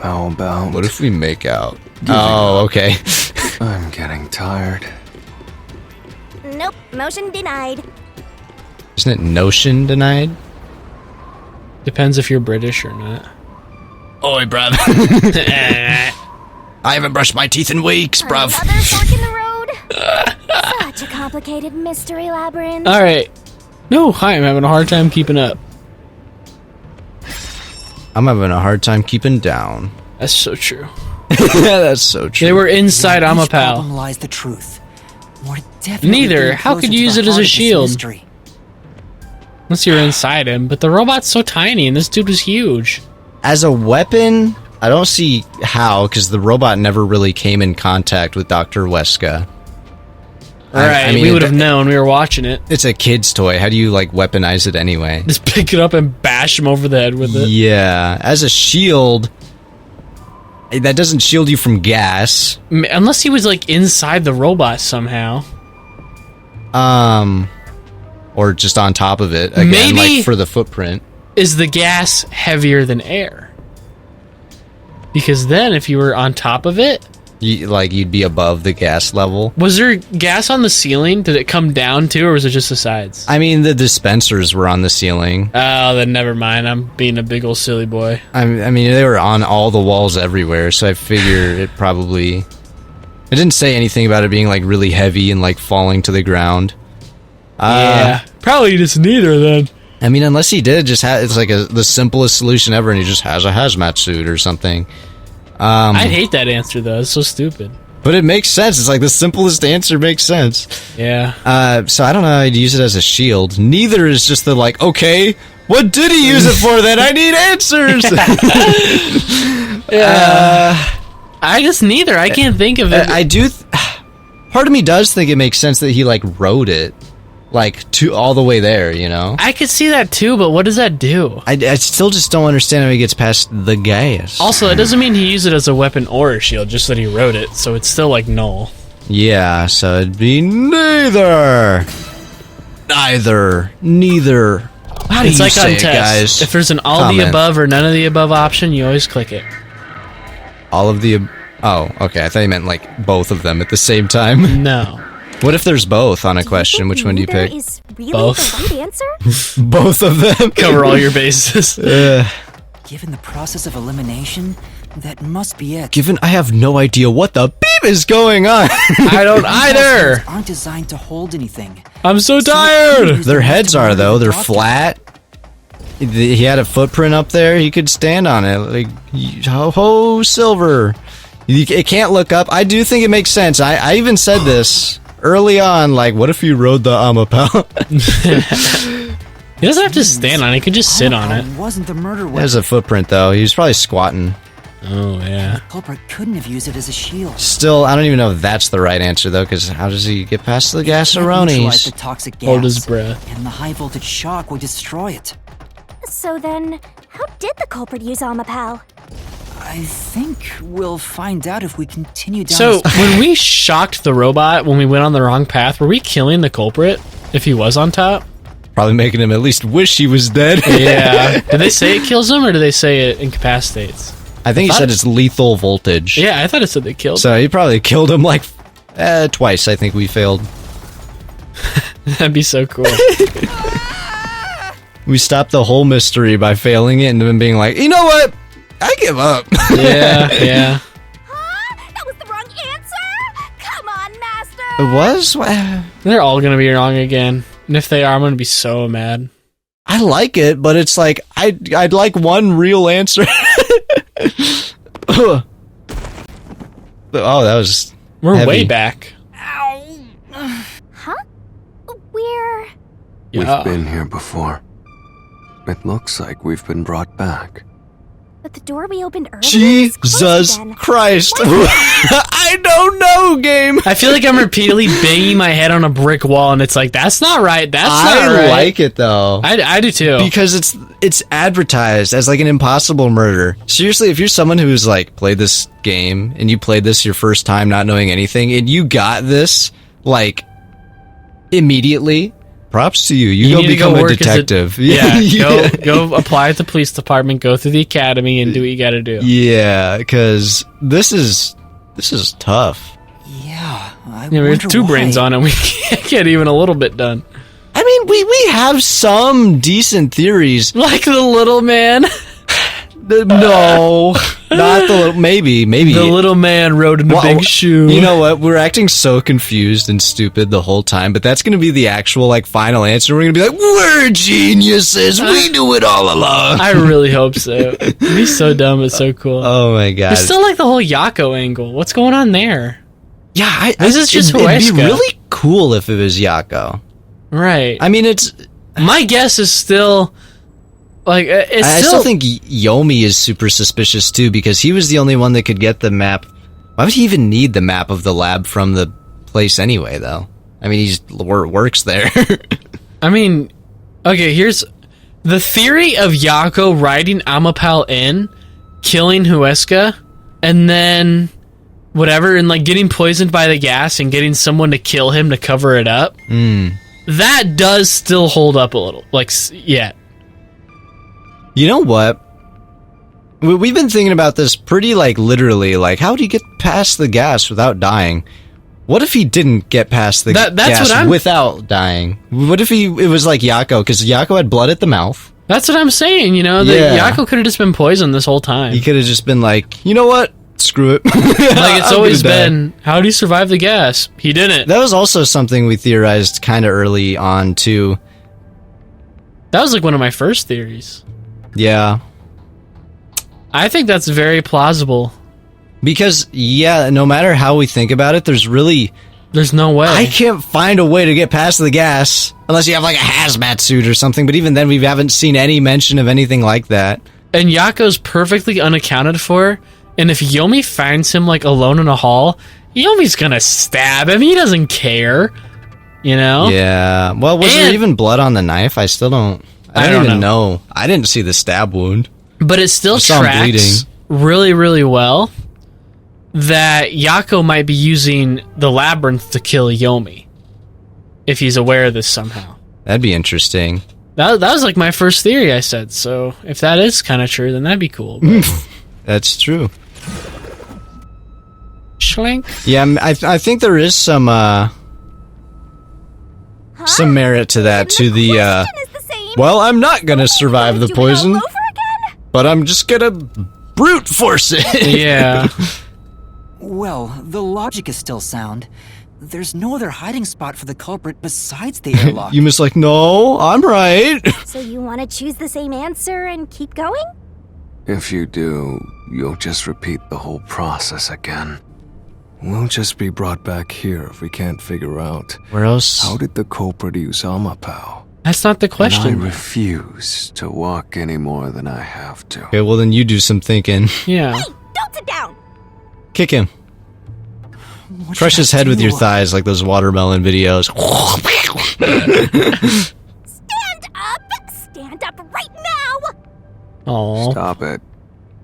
How about What if we make out? Giving Oh, okay. I'm getting tired. Nope, motion denied. Isn't it notion denied? Depends if you're British or not. Oi, bruv. I haven't brushed my teeth in weeks, bruv. Another fork in the road. Such a complicated mystery labyrinth. All right. No, I'm having a hard time keeping up. I'm having a hard time keeping down. That's so true. That's so true. They were inside In each problem Amapal. lies the truth. We're definitely Neither. getting How closer could to you use the it as a heart of this shield? mystery. Unless you're inside him. But the robot's so tiny and this dude was huge. As a weapon, I don't see how, because the robot never really came in contact with Dr. Huesca. All right, I mean, we would have known. We were watching it. It's a kid's toy. How do you, like, weaponize it anyway? Just pick it up and bash him over the head with it. Yeah. As a shield, that doesn't shield you from gas. Unless he was like inside the robot somehow. Or just on top of it. Again, Maybe- like for the footprint. Is the gas heavier than air? Because then if you were on top of it, You'd be above the gas level. was there gas on the ceiling? Did it come down too, or was it just the sides? I mean, the dispensers were on the ceiling. Oh, then never mind. I'm being a big old silly boy. I mean, they were on all the walls everywhere, so I figure it probably... It didn't say anything about it being, like, really heavy and, like, falling to the ground. Yeah, probably just neither then. I mean, unless he did, it's like the simplest solution ever, and he just has a hazmat suit or something. I'd hate that answer though. It's so stupid. But it makes sense. It's like the simplest answer makes sense. Yeah. So I don't know how he'd use it as a shield. Neither is just the, like, okay, what did he use it for then? I need answers! I just neither. I can't think of it. I do... part of me does think it makes sense that he, like, rode it. Like, to all the way there, you know? I could see that too, but what does that do? I still just don't understand how he gets past the gas. Also, it doesn't mean he used it as a weapon or a shield, just that he wrote it, so it's still like null. Yeah, so it'd be neither. Neither. How do It's you like say on it, tests. guys? If there's an all the Comment. above or none of the above option, you always click it. All of the... Oh, okay. I thought you meant, like, both of them at the same time. No. What if there's both on a question? Which one do you Neither pick? Is really Both. the right answer? Both of them? Cover all your bases. Given the process of elimination, that must be it. Given I have no idea what the beep is going on. I don't either. Aren't designed to hold anything. I'm so tired. Their heads are, though. They're flat. He had a footprint up there. He could stand on it. Like, ho, silver. It can't look up. I do think it makes sense. I even said this early on, like, what if you rode the Amapal? He doesn't have to stand on it. He can just sit on it. Wasn't the murder weapon. There's a footprint, though. He was probably squatting. Oh, yeah. The culprit couldn't have used it as a shield. Still, I don't even know if that's the right answer, though, because how does he get past the Neutralize the gasaronis? toxic gas, Hold his breath. and the high voltage shock would destroy it. So then, how did the culprit use Amapal? I think we'll find out if we continue down So, this when we shocked the robot when we went on the wrong path, were we killing the culprit if he was on top? Probably making him at least wish he was dead. Yeah. Did they say it kills him, or did they say it incapacitates? I think he said it's lethal voltage. Yeah, I thought it said they killed him. So he probably killed him like twice. I think we failed. That'd be so cool. We stopped the whole mystery by failing it and then being like, you know what? I give up. Yeah. Huh? That was the wrong answer? Come on, Master! It was? What? They're all gonna be wrong again. And if they are, I'm gonna be so mad. I like it, but it's like, I'd like one real answer. Oh, that was We're heavy. way back. Huh? We're... Yeah. We've been here before. It looks like we've been brought back. But the door we opened earlier is closed Jesus again. Christ. I don't know, game. I feel like I'm repeatedly banging my head on a brick wall, and it's like, that's not right. That's not I right. like it, though. I do too. Because it's advertised as like an impossible murder. Seriously, if you're someone who's like played this game and you played this your first time not knowing anything and you got this like immediately, props to you. You go need to become a work as detective. Yeah. Go apply at the police department, go through the academy, and do what you gotta do. Yeah, because this is tough. Yeah, I Yeah, we have wonder two why. brains on it. We can't get even a little bit done. I mean, we have some decent theories. Like the little man. No, not the little. Maybe. The little man rode in a Well, big shoe. You know what? We're acting so confused and stupid the whole time, but that's going to be the actual like final answer. We're going to be like, "We're geniuses. We knew it all along." I really hope so. It'd be so dumb, but so cool. Oh my god! There's still like the whole Yako angle. What's going on there? Yeah, This is just it'd be Huesca. really cool if it was Yako. Right. I mean, it's. My guess is still like it's I still think Yomi is super suspicious too because he was the only one that could get the map. Why would he even need the map of the lab from the place anyway, though? I mean, he just works there. I mean, okay, here's the theory of Yako riding Amapal in, killing Huesca, and then whatever, and like getting poisoned by the gas and getting someone to kill him to cover it up. That does still hold up a little. Like, yeah. You know what? We've been thinking about this pretty, like, literally. Like, how would he get past the gas without dying? What if he didn't get past the That's gas what I'm- without dying? What if it was like Yako? Because Yako had blood at the mouth. That's what I'm saying, you know? Yeah. Yako could have just been poisoned this whole time. He could have just been like, you know what? Screw it. Like, it's always been, how did he survive the gas? He didn't. That was also something we theorized kind of early on, too. That was like one of my first theories. Yeah. I think that's very plausible. Because, yeah, no matter how we think about it, there's no way. I can't find a way to get past the gas unless you have like a hazmat suit or something. But even then, we haven't seen any mention of anything like that. And Yako's perfectly unaccounted for. And if Yomi finds him like alone in a hall, Yomi's gonna stab him. He doesn't care. You know? Yeah. Well, was there And- even blood on the knife? I still don't. I don't even know. I didn't see the stab wound. But it still I saw him tracks bleeding. really, really well that Yako might be using the labyrinth to kill Yomi. If he's aware of this somehow. That'd be interesting. That was like my first theory I said. So if that is kind of true, then that'd be cool. But That's true. Schlink. Yeah, I think there is some merit to that. To the Question is the same. well, I'm not gonna survive the Do it all poison, over again? but I'm just gonna brute force it. Yeah. Well, the logic is still sound. There's no other hiding spot for the culprit besides the airlock. You must like, no, I'm right. So you want to choose the same answer and keep going? If you do, you'll just repeat the whole process again. We'll just be brought back here if we can't figure out Where else? how did the culprit use Amapao. That's not the And I question. refuse to walk any more than I have to. Okay, well then you do some thinking. Yeah. Hey, don't sit down! Kick him. What Crush should his I head with do? your thighs like those watermelon videos. Stand up! Stand up right now! Oh. Stop it.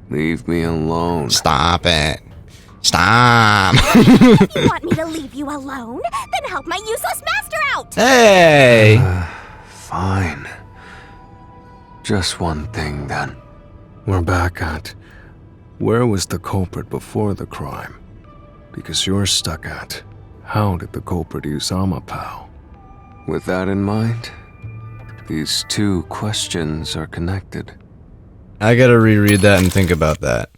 Leave me alone. Stop it. Stop. If you want me to leave you alone, then help my useless master out! Hey. Fine. Just one thing then. We're back at where was the culprit before the crime? Because you're stuck at how did the culprit use Amapao? With that in mind, these two questions are connected. I gotta reread that and think about that.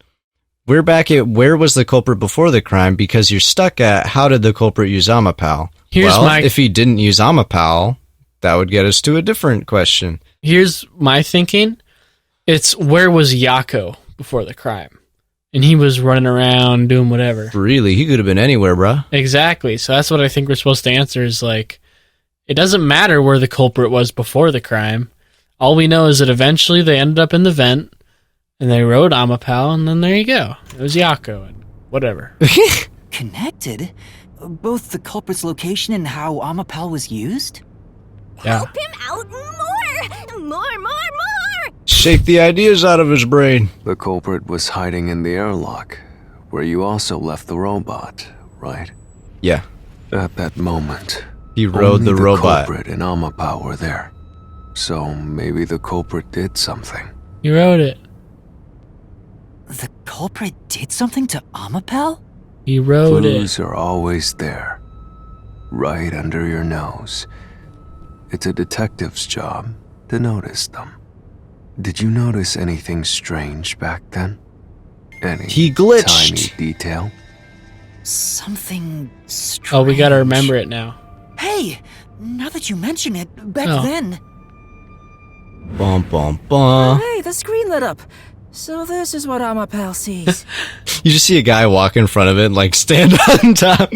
We're back at where was the culprit before the crime because you're stuck at how did the culprit use Amapao? Here's well, my- if he didn't use Amapao, that would get us to a different question. Here's my thinking. It's where was Yako before the crime? And he was running around doing whatever. Really, he could have been anywhere, bruh. Exactly. So that's what I think we're supposed to answer is like, it doesn't matter where the culprit was before the crime. All we know is that eventually they ended up in the vent and they rode Amapao and then there you go. It was Yako and whatever. Connected? Both the culprit's location and how Amapao was used? Yeah. Help him out more! More! Shake the ideas out of his brain. The culprit was hiding in the airlock, where you also left the robot, right? Yeah, At that moment, he rode only the robot. culprit and Amapao were there. So maybe the culprit did something. You rode it. The culprit did something to Amapao? You rode it. Clues are always there, right under your nose. It's a detective's job to notice them. Did you notice anything strange back then? Any He glitched. tiny detail? Something strange. Oh, we gotta remember it now. Hey, now that you mention it, back Oh. then... Bum bum bum. Hey, the screen lit up. So this is what Amapao sees. You just see a guy walk in front of it and like stand on top.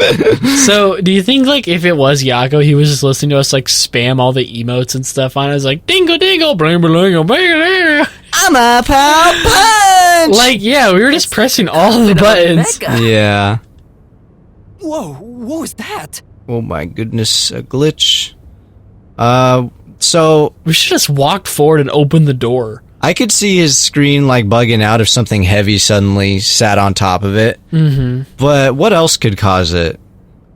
So, do you think, like, if it was Yako, he was just listening to us, like, spam all the emotes and stuff on it? It's like, dingle, dingle, bling, bling, bling, bling. Amapao punch. Like, yeah, we were just pressing all the buttons. Mecca. Yeah. Whoa, what was that? Oh my goodness, a glitch. So We should just walked forward and opened the door. I could see his screen like bugging out if something heavy suddenly sat on top of it. Mm-hmm. But what else could cause it?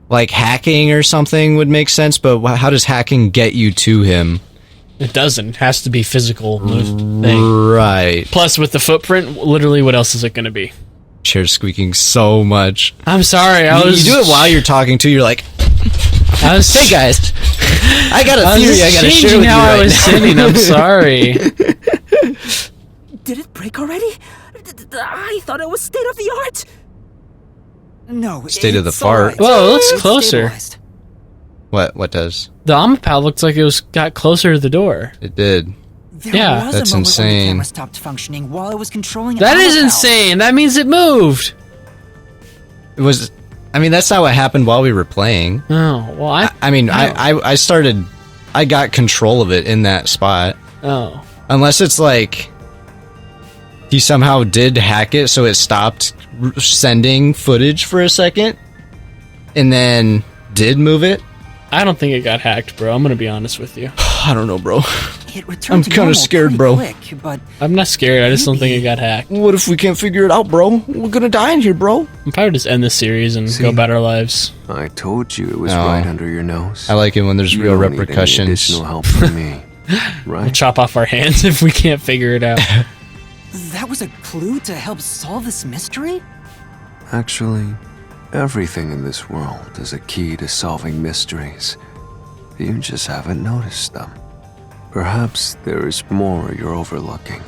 Like hacking or something would make sense, but how does hacking get you to him? It doesn't. It has to be physical thing. Right. Plus, with the footprint, literally, what else is it going to be? Chair squeaking so much. I'm sorry, You do it while you're talking to. You're like, I was, hey guys, I got a I was theory I just gotta share changing with you how I right was now. sitting. I'm sorry. Did it break already? I thought it was state of the art. No, State of the it's fart. alright. Whoa, it looks It's closer. stabilized. What does? The Amapao looks like it got closer to the door. It did. There Yeah, was that's a moment when insane. the camera stopped functioning while I was controlling That is Amapao. insane. That means it moved. It was. I mean, that's not what happened while we were playing. Oh, well, I got control of it in that spot. Oh. Unless it's like he somehow did hack it so it stopped sending footage for a second and then did move it. I don't think it got hacked, bro. I'm going to be honest with you. I don't know, bro. It returned I'm to kinda normal scared, pretty bro. Quick, but I'm not scared. I just don't think it got hacked. What if we can't figure it out, bro? We're gonna die in here, bro. I'm probably just end this series and go about our lives. I told you it was Oh. right under your nose. I like it when there's You real don't need any repercussions. additional help from me, We'll right? chop off our hands if we can't figure it out. that was a clue to help solve this mystery? Actually, everything in this world is a key to solving mysteries. You just haven't noticed them. Perhaps there is more you're overlooking.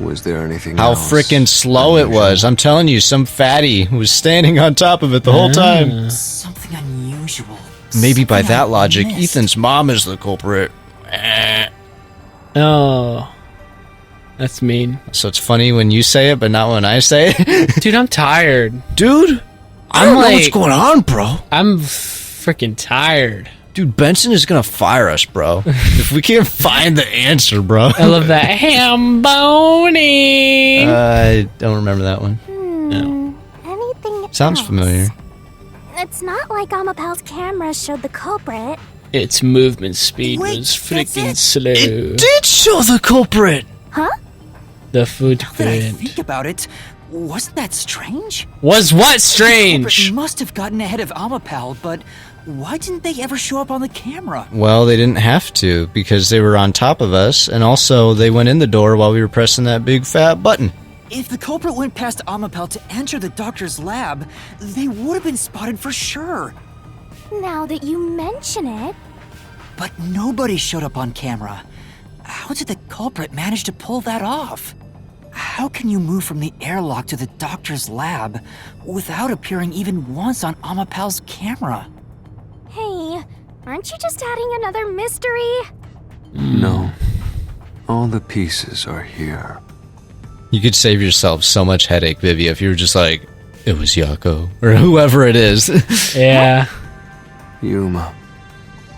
Was there anything How else? freaking slow it was. I'm telling you, some fatty was standing on top of it the whole time. Something unusual. Maybe by Something that I logic, missed. Ethan's mom is the culprit. Oh. That's mean. So it's funny when you say it, but not when I say it. Dude, I'm tired. Dude, I don't know what's like- going on, bro. I'm freaking tired. Dude, Benson is gonna fire us, bro. If we can't find the answer, bro. I love that hambone. I don't remember that one. Anything Sounds else? familiar. It's not like Amapel's camera showed the culprit. Its movement speed Wait, was that's freaking it? slow. It did show the culprit. Huh? The Now that I footprint. think about it, wasn't that strange? Was what The strange? culprit must have gotten ahead of Amapel, but why didn't they ever show up on the camera? Well, they didn't have to because they were on top of us, and also they went in the door while we were pressing that big fat button. If the culprit went past Amapel to enter the doctor's lab, they would have been spotted for sure. Now that you mention it, But nobody showed up on camera. How did the culprit manage to pull that off? How can you move from the airlock to the doctor's lab without appearing even once on Amapel's camera? hey, aren't you just adding another mystery? No. All the pieces are here. You could save yourself so much headache, Vivi, if you were just like, it was Yako, or whoever it is. Yeah. Yuma,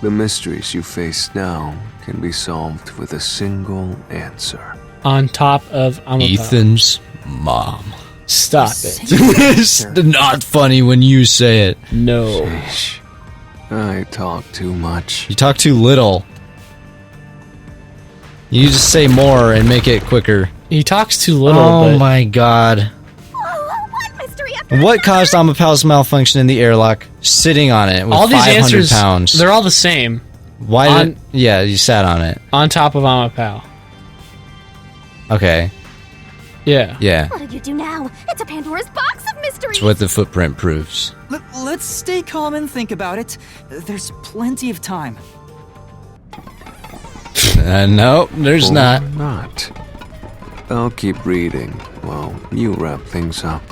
the mysteries you face now can be solved with a single answer. On top of Amapel. Ethan's mom. Stop it. It's not funny when you say it. No. Shh. I talk too much. You talk too little. You just say more and make it quicker. He talks too little, Oh but my god. One mystery after What caused Amapel's malfunction in the airlock? Sitting on it with all these 500 answers, pounds. they're all the same. Why on- did... Yeah, you sat on it. On top of Amapel. Okay. Yeah. Yeah. What did you do now? It's a Pandora's box of mysteries. It's what the footprint proves. Let's stay calm and think about it. There's plenty of time. No, there's Or not. not. I'll keep reading while you wrap things up.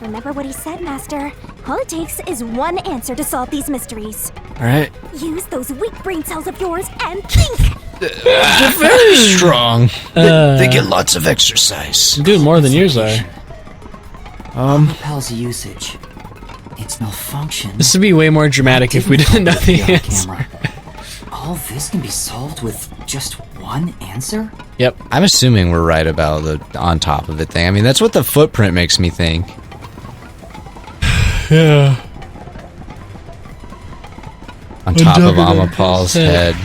Remember what he said, Master. All it takes is one answer to solve these mysteries. Alright. Use those weak brain cells of yours and think. They're very strong. They get lots of exercise. I'm doing more than yours are. Amapel's usage. Its malfunction. This would be way more dramatic if we didn't know the on answer. camera. All this can be solved with just one answer? Yep. I'm assuming we're right about the on top of it thing. I mean, that's what the footprint makes me think. Yeah. On top of Amapal's head.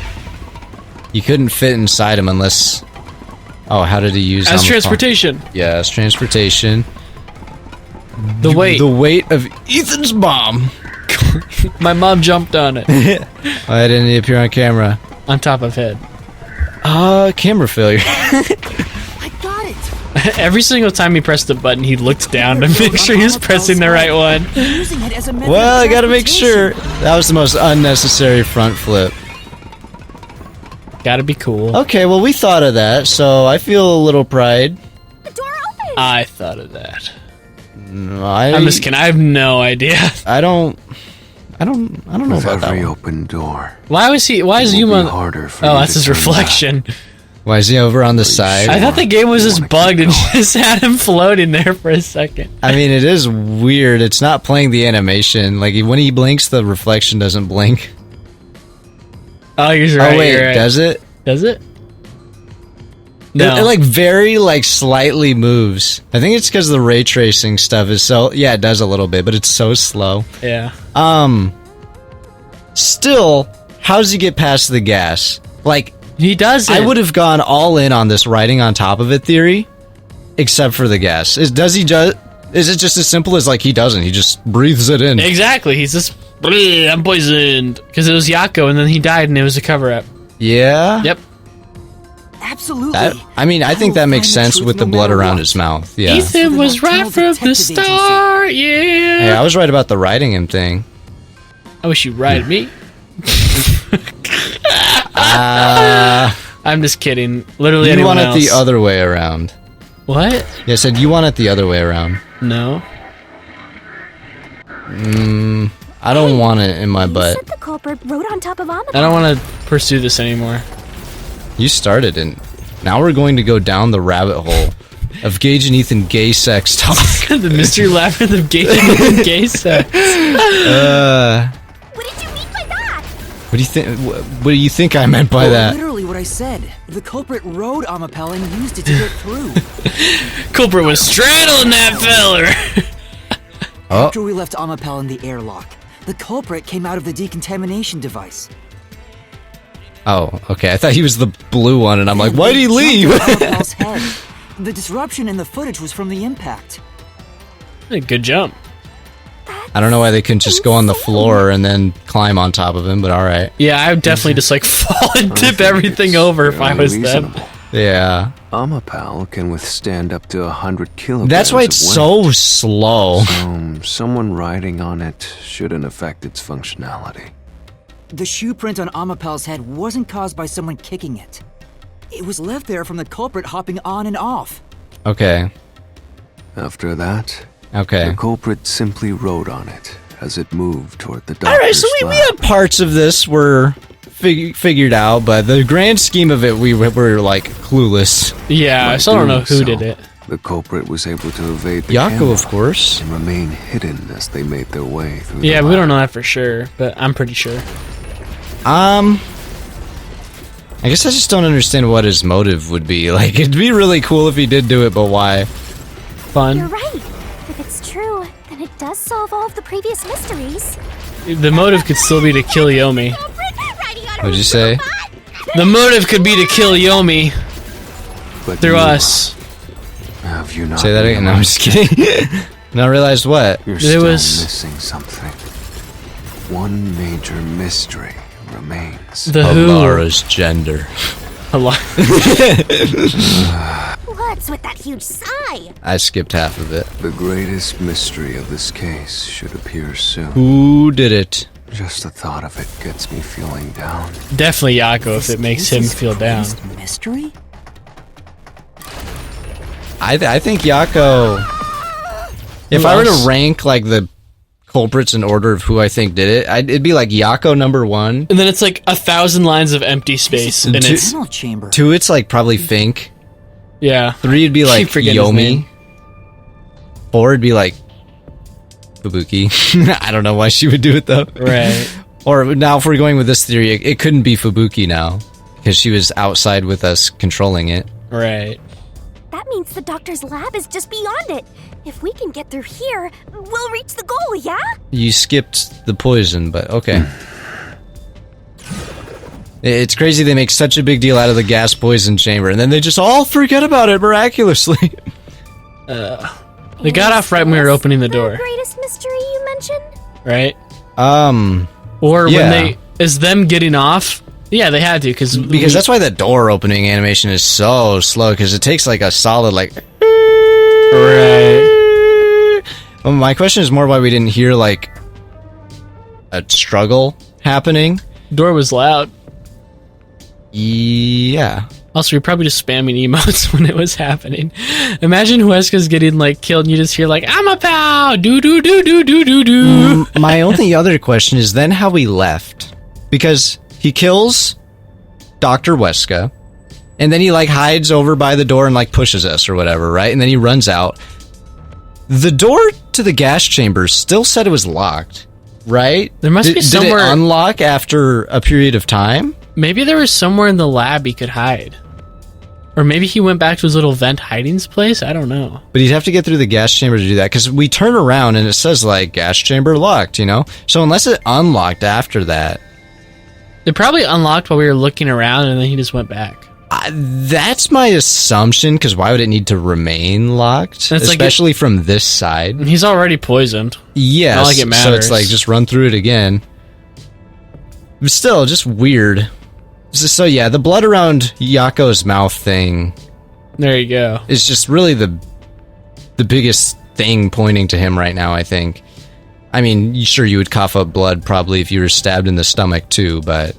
You couldn't fit inside him unless... Oh, how did he use As Amapal? transportation. Yeah, as transportation. The weight. The weight of Ethan's mom. My mom jumped on it. Why didn't he appear on camera? On top of head. Camera failure. I got it! Every single time he pressed the button, he looked down to make sure he was pressing the right one. Using it as a method Well, of I gotta make sure. transportation. That was the most unnecessary front flip. Gotta be cool. Okay, well, we thought of that, so I feel a little pride. The door opens. I thought of that. No, I'm just kidding. I have no idea. I don't know With about that every one. open door, Why is it will Yuma? be harder for Oh, you that's to his turn reflection. Why is he over on the side? I thought the game was just bugged and just had him floating there for a second. I mean, it is weird. It's not playing the animation. Like, when he blinks, the reflection doesn't blink. Oh, you're right. Oh, wait, you're right. does it? Does it? No. It, like, very, like, slightly moves. I think it's because the ray tracing stuff is so... Yeah, it does a little bit, but it's so slow. Yeah. Still, how does he get past the gas? Like, He does it. I would have gone all in on this riding on top of it theory, except for the gas. Is it just as simple as, like, he doesn't? He just breathes it in. Exactly. He's just, "Bleh, I'm poisoned. Because it was Yako and then he died and it was a cover up. Yeah? Yep. Absolutely. I think that makes Find the sense truth with the no blood matter around what. his mouth. Yeah. Ethan was right Nocturnal from the Detective Agency. start. Hey, Yeah. I was right about the riding him thing. I wish you rided me. I'm just kidding. Literally You anyone want it else. the other way around. What? Yeah, I said you want it the other way around. No. I don't want it in my You butt. said the culprit rode on top of Amapel. I don't want to pursue this anymore. You started and now we're going to go down the rabbit hole of Gage and Ethan gay sex talk. The mystery labyrinth of Gage and Ethan gay sex. What did you mean by that? What do you think? What do you think I meant by that? Literally what I said. The culprit rode Amapel and used it to get through. Culprit was straddling that feller. Oh, After we left Amapel in the airlock, the culprit came out of the decontamination device. oh, okay. I thought he was the blue one, and I'm like, why'd he leave? Amapel's head. The disruption in the footage was from the impact. Good jump. I don't know why they couldn't just go on the floor and then climb on top of him, but all right. Yeah, I would definitely just like fall and tip everything over if I was them. Reasonable. Yeah. Amapal can withstand up to 100 kilograms. That's why it's of so weight. slow. Someone riding on it shouldn't affect its functionality. The shoe print on Amapel's head wasn't caused by someone kicking it. It was left there from the culprit hopping on and off. Okay. After that, Okay. the culprit simply rode on it as it moved toward the doctor's All right, so we lab. had parts of this were figured out, but the grand scheme of it, we were like clueless. Yeah, I still don't know who did it. The culprit was able to evade the Yako, camera of course. and remain hidden as they made their way through Yeah, the we don't lab. know that for sure, but I'm pretty sure. I guess I just don't understand what his motive would be. Like, it'd be really cool if he did do it, but why? You're Fun. right. If it's true, then it does solve all of the previous mysteries. The motive could still be to kill Yomi. What'd you say? The motive could be to kill Yomi But through you, us. Have you not Say that again. No, I'm just kidding. Now I realized what? You're There still was- missing something. One major mystery remains. The who. Alara's gender. What's with that huge sigh? I skipped half of it. The greatest mystery of this case should appear soon. Who did it? Just the thought of it gets me feeling down. Definitely Yako if it makes him This feel down. greatest mystery? I think Yako. If Who I were else? to rank like the culprits in order of who I think did it, it'd be like Yako number 1. And then it's like 1,000 lines of empty space, and Two- it's Tunnel chamber. 2, it's like probably Fink. yeah. 3 would be like Keep forgetting his Yomi. name. 4 would be like Fubuki. I don't know why she would do it though. Right. Or now, if we're going with this theory, it couldn't be Fubuki now because she was outside with us controlling it. Right. That means the doctor's lab is just beyond it. If we can get through here, we'll reach the goal, yeah? You skipped the poison, but okay. It's crazy they make such a big deal out of the gas poison chamber, and then they just all forget about it miraculously. They got off right when we were opening the door, The greatest mystery you mentioned? right? Yeah. Or when they is them getting off. Yeah, they had to because Because that's why the door opening animation is so slow, because it takes like a solid like. right. Well, my question is more why we didn't hear like a struggle happening. Door was loud. Yeah. Also, you're probably just spamming emotes when it was happening. Imagine Huesca's getting like killed and you just hear like, I'm a pow, do do do do do do do. My only other question is then how we left. Because he kills Dr. Huesca, and then he like hides over by the door and like pushes us or whatever, right? And then he runs out. The door to the gas chamber still said it was locked, right? There must be Did somewhere- it unlock after a period of time? Maybe there was somewhere in the lab he could hide. Or maybe he went back to his little vent hiding place. I don't know. But he'd have to get through the gas chamber to do that, because we turn around and it says like gas chamber locked, you know? So unless it unlocked after that, It probably unlocked while we were looking around and then he just went back. that's my assumption, because why would it need to remain locked? It's like Especially from this side. He's already poisoned. Yes, Not like it so matters. it's like just run through it again. But still, just weird. So yeah, the blood around Yako's mouth thing There you go. is just really the biggest thing pointing to him right now, I think. I mean, sure, you would cough up blood probably if you were stabbed in the stomach too, but...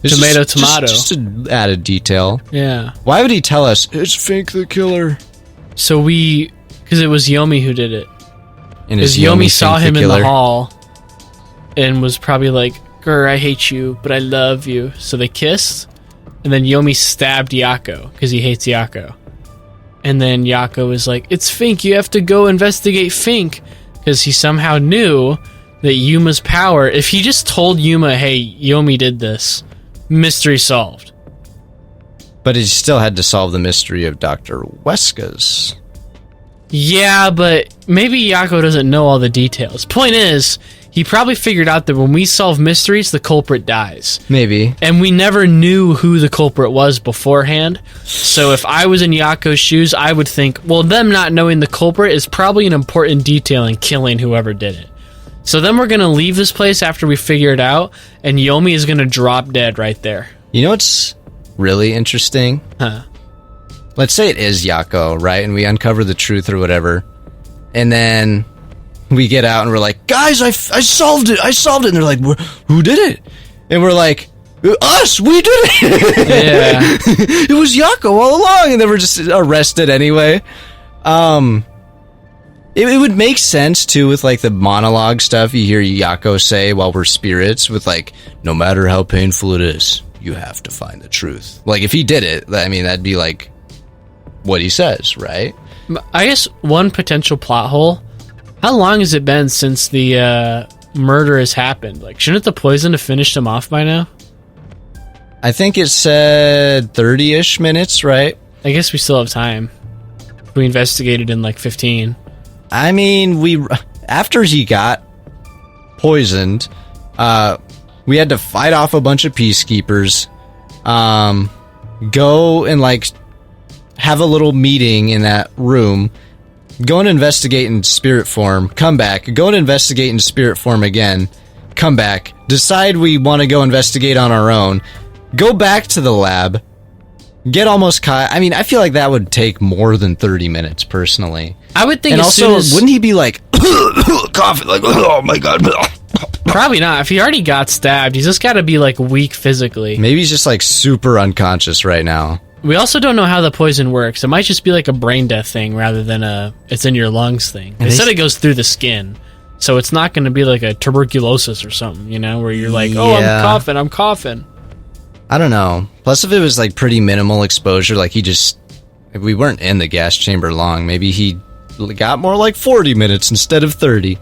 it's Tomato, tomato. Just an added detail. Yeah. Why would he tell us, it's Fink the killer? So because it was Yomi who did it. And Because is Yomi saw Fink him in killer? the hall and was probably like, "Grr, I hate you, but I love you." So they kissed, and then Yomi stabbed Yako because he hates Yako. And then Yako was like, it's Fink, you have to go investigate Fink. Because he somehow knew that Yuma's power, if he just told Yuma, hey, Yomi did this, mystery solved. But he still had to solve the mystery of Dr. Huesca's. Yeah, but maybe Yako doesn't know all the details. Point is, he probably figured out that when we solve mysteries, the culprit dies. Maybe. And we never knew who the culprit was beforehand. So if I was in Yako's shoes, I would think, well, them not knowing the culprit is probably an important detail in killing whoever did it. So then we're going to leave this place after we figure it out, and Yomi is going to drop dead right there. You know what's really interesting? Huh. Let's say it is Yako, right? And we uncover the truth or whatever. And then we get out and we're like, guys, I solved it. I solved it. And they're like, who did it? And we're like, us, we did it. Yeah. It was Yako all along. And then we're just arrested anyway. It would make sense too with like the monologue stuff you hear Yako say while we're spirits with like, no matter how painful it is, you have to find the truth. Like if he did it, I mean, that'd be like what he says, right? I guess one potential plot hole, how long has it been since the murder has happened? Like, shouldn't the poison have finished him off by now? I think it said 30-ish minutes, right? I guess we still have time. We investigated in like 15. I mean, after he got poisoned, we had to fight off a bunch of peacekeepers, go and like have a little meeting in that room, go and investigate in spirit form, come back, go and investigate in spirit form again, come back, decide we want to go investigate on our own, go back to the lab, get almost caught. I mean, I feel like that would take more than 30 minutes, personally. I would think and as also, soon as... wouldn't he be like, coughing, like, oh my god. Probably not. If he already got stabbed, he's just got to be like weak physically. Maybe he's just like super unconscious right now. We also don't know how the poison works. It might just be like a brain death thing rather than a it's in your lungs thing. They said it goes through the skin. So it's not going to be like a tuberculosis or something, you know, where you're like, oh, Yeah. I'm coughing. I don't know. Plus, if it was like pretty minimal exposure, like if we weren't in the gas chamber long, maybe he got more like 40 minutes instead of 30.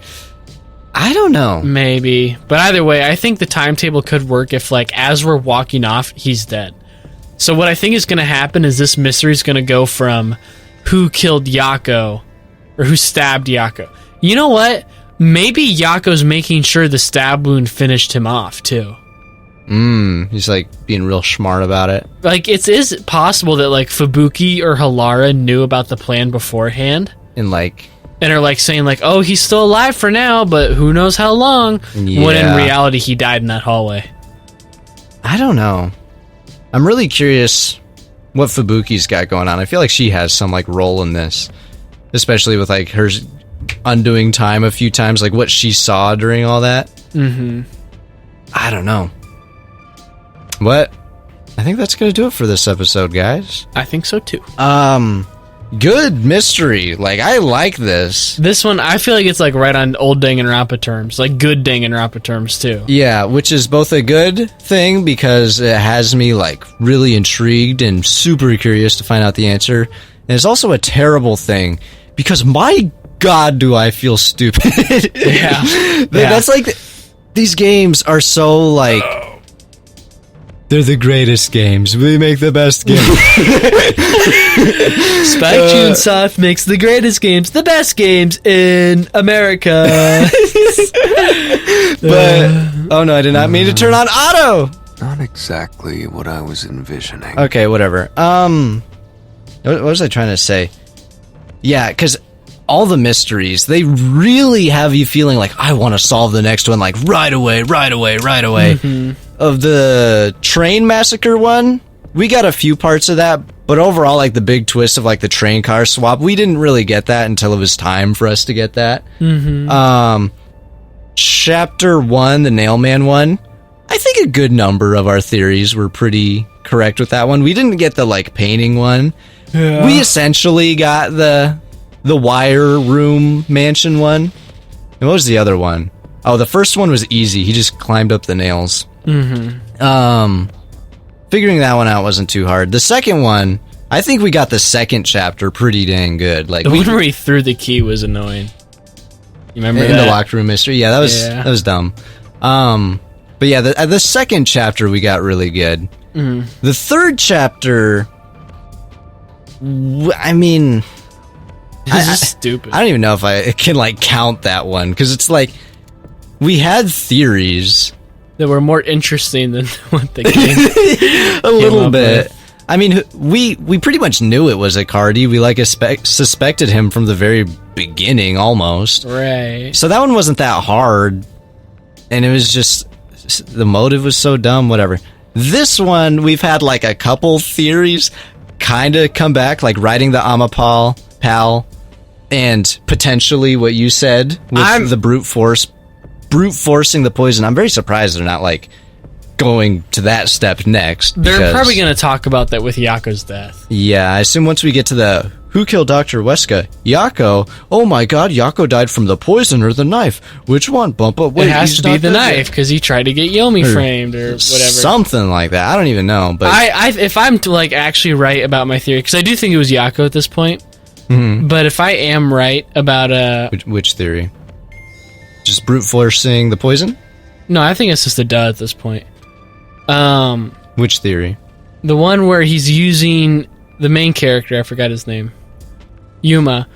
I don't know. Maybe. But either way, I think the timetable could work if, like, as we're walking off, he's dead. So what I think is going to happen is this mystery is going to go from who killed Yako or who stabbed Yako. You know what? Maybe Yako's making sure the stab wound finished him off, too. He's like being real smart about it. Like, is it possible that, like, Fubuki or Halara knew about the plan beforehand? And like... And are like saying like, oh, he's still alive for now, but who knows how long. Yeah. When in reality, he died in that hallway. I don't know. I'm really curious what Fubuki's got going on. I feel like she has some like role in this, especially with like her undoing time a few times, like what she saw during all that. Mm-hmm. I don't know. What? I think that's gonna do it for this episode, guys. I think so too. Good mystery. Like, I like this. This one, I feel like it's like right on old Danganronpa terms, like good Danganronpa terms too. Yeah, which is both a good thing because it has me like really intrigued and super curious to find out the answer. And it's also a terrible thing because my god, do I feel stupid. Yeah. That's like, these games are so like, they're the greatest games. We make the best games. Spike Chunsoft makes the greatest games, the best games in America. But, oh no, I did not mean to turn on auto. Not exactly what I was envisioning. Okay, whatever. What was I trying to say? Yeah, because all the mysteries, they really have you feeling like, I want to solve the next one, like right away. Mm-hmm. Of the train massacre one, we got a few parts of that, but overall, like the big twist of like the train car swap, we didn't really get that until it was time for us to get that. Mm-hmm. Chapter 1, the Nailman one, I think a good number of our theories were pretty correct with that one. We didn't get the like painting one. Yeah. We essentially got the wire room mansion one. And what was the other one? Oh, the first one was easy. He just climbed up the nails. Mm-hmm. Figuring that one out wasn't too hard. The second one, I think we got the second chapter pretty dang good. Like The one where he threw the key was annoying. You remember in that? the locked room mystery? Yeah, that was dumb. But yeah, the second chapter we got really good. The third chapter, I mean, This is stupid. I don't even know if I can like count that one because it's like we had theories that were more interesting than what the game a little up bit. with. I mean, we pretty much knew it was Icardi. We like suspected him from the very beginning, almost. Right. So that one wasn't that hard, and it was just the motive was so dumb. Whatever. This one, we've had like a couple theories kind of come back, like riding the Amapal pal, and potentially what you said with the brute forcing the poison. I'm very surprised they're not like going to that step next. They're probably going to talk about that with Yako's death. Yeah, I assume once we get to the who killed Dr. Huesca? Yako. Oh my god, Yako died from the poison or the knife. Which one? Bump up. Wait, it has he's to be not the dead knife because he tried to get Yomi framed or whatever. Something like that. I don't even know. But if I'm like actually right about my theory, because I do think it was Yako at this point. But if I am right about which theory? Just brute forcing the poison? No, I think it's just a duh at this point. Which theory? The one where he's using the main character, I forgot his name, Yuma,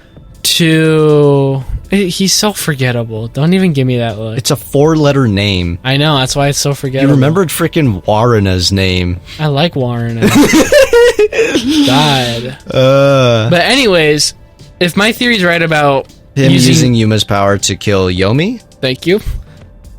to... He's so forgettable. Don't even give me that look. It's a 4-letter name. I know, that's why it's so forgettable. You remembered freaking Warrena's name. I like Warrena. God. But anyways, if my theory's right about him using Yuma's power to kill Yomi? Thank you.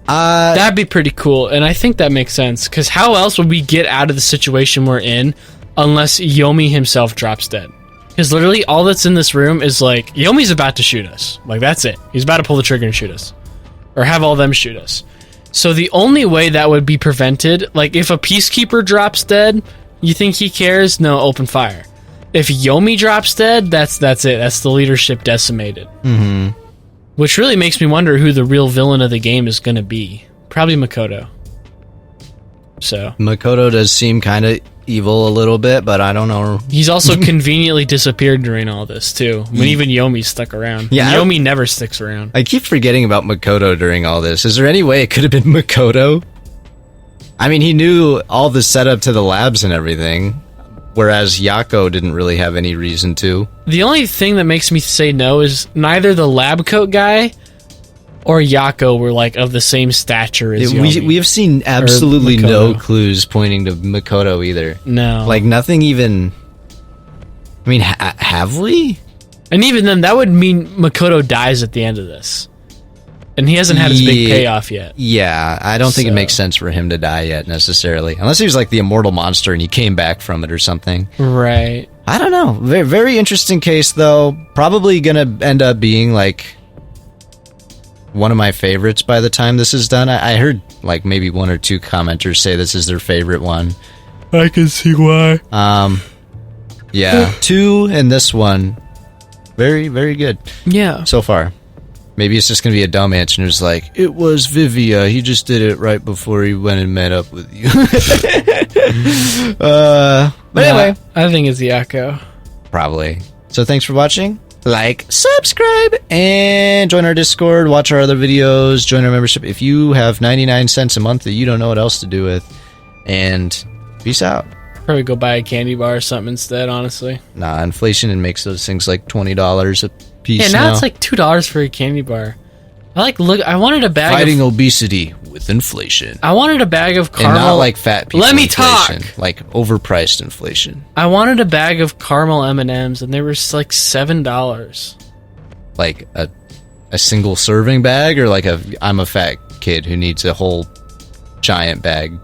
That'd be pretty cool, and I think that makes sense, because how else would we get out of the situation we're in unless Yomi himself drops dead? Because literally all that's in this room is like, Yomi's about to shoot us. Like, that's it. He's about to pull the trigger and shoot us. Or have all them shoot us. So the only way that would be prevented, like if a Peacekeeper drops dead, you think he cares? No, open fire. If Yomi drops dead, that's it. That's the leadership decimated. Which really makes me wonder who the real villain of the game is going to be. Probably Makoto. So Makoto does seem kind of evil a little bit, but I don't know. He's also conveniently disappeared during all this, too. When even Yomi stuck around. Yeah, Yomi never sticks around. I keep forgetting about Makoto during all this. Is there any way it could have been Makoto? I mean, he knew all the setup to the labs and everything, whereas Yako didn't really have any reason to. The only thing that makes me say no is neither the lab coat guy or Yako were like of the same stature as Yomi. We have seen absolutely no clues pointing to Makoto either. No. Like nothing even... I mean, have we? And even then, that would mean Makoto dies at the end of this. And he hasn't had his big payoff yet. Yeah, I don't think it makes sense for him to die yet, necessarily. Unless he was like the immortal monster and he came back from it or something. Right. I don't know. Very, very interesting case, though. Probably gonna end up being, like, one of my favorites by the time this is done. I heard, like, maybe 1 or 2 commenters say this is their favorite one. I can see why. Yeah. 2 and this one. Very, very good. Yeah. So far. Maybe it's just going to be a dumb answer and it's like, it was Vivia. He just did it right before he went and met up with you. But anyway. I think it's Yako. Probably. So thanks for watching. Like, subscribe, and join our Discord. Watch our other videos. Join our membership if you have 99 cents a month that you don't know what else to do with. And peace out. Probably go buy a candy bar or something instead, honestly. Nah, inflation and makes those things like $20 a piece. Yeah, now it's like $2 for a candy bar. I wanted a bag Fighting obesity with inflation. I wanted a bag of caramel. And not like fat people. Let me inflation, talk. like overpriced inflation. I wanted a bag of caramel M&Ms, and they were like $7. Like a single serving bag, or like I'm a fat kid who needs a whole giant bag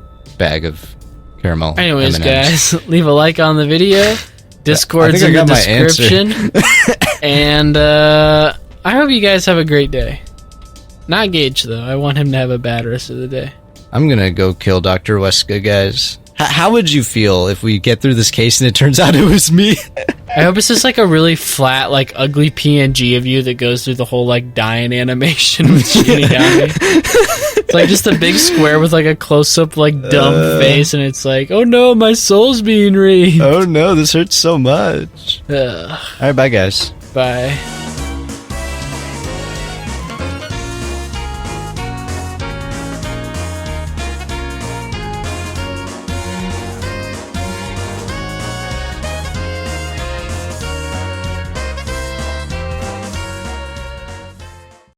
of caramel. Anyways, M&Ms. guys, leave a like on the video. Discord's in the description. And I hope you guys have a great day. Not Gage, though. I want him to have a bad rest of the day. I'm gonna go kill Dr. Huesca, guys. How would you feel if we get through this case and it turns out it was me? I hope it's just like a really flat, like ugly PNG of you that goes through the whole like dying animation with Shinigami. It's like just a big square with like a close-up like dumb face, and it's like, oh no, my soul's being reaped. Oh no, this hurts so much. All right, bye guys. Bye.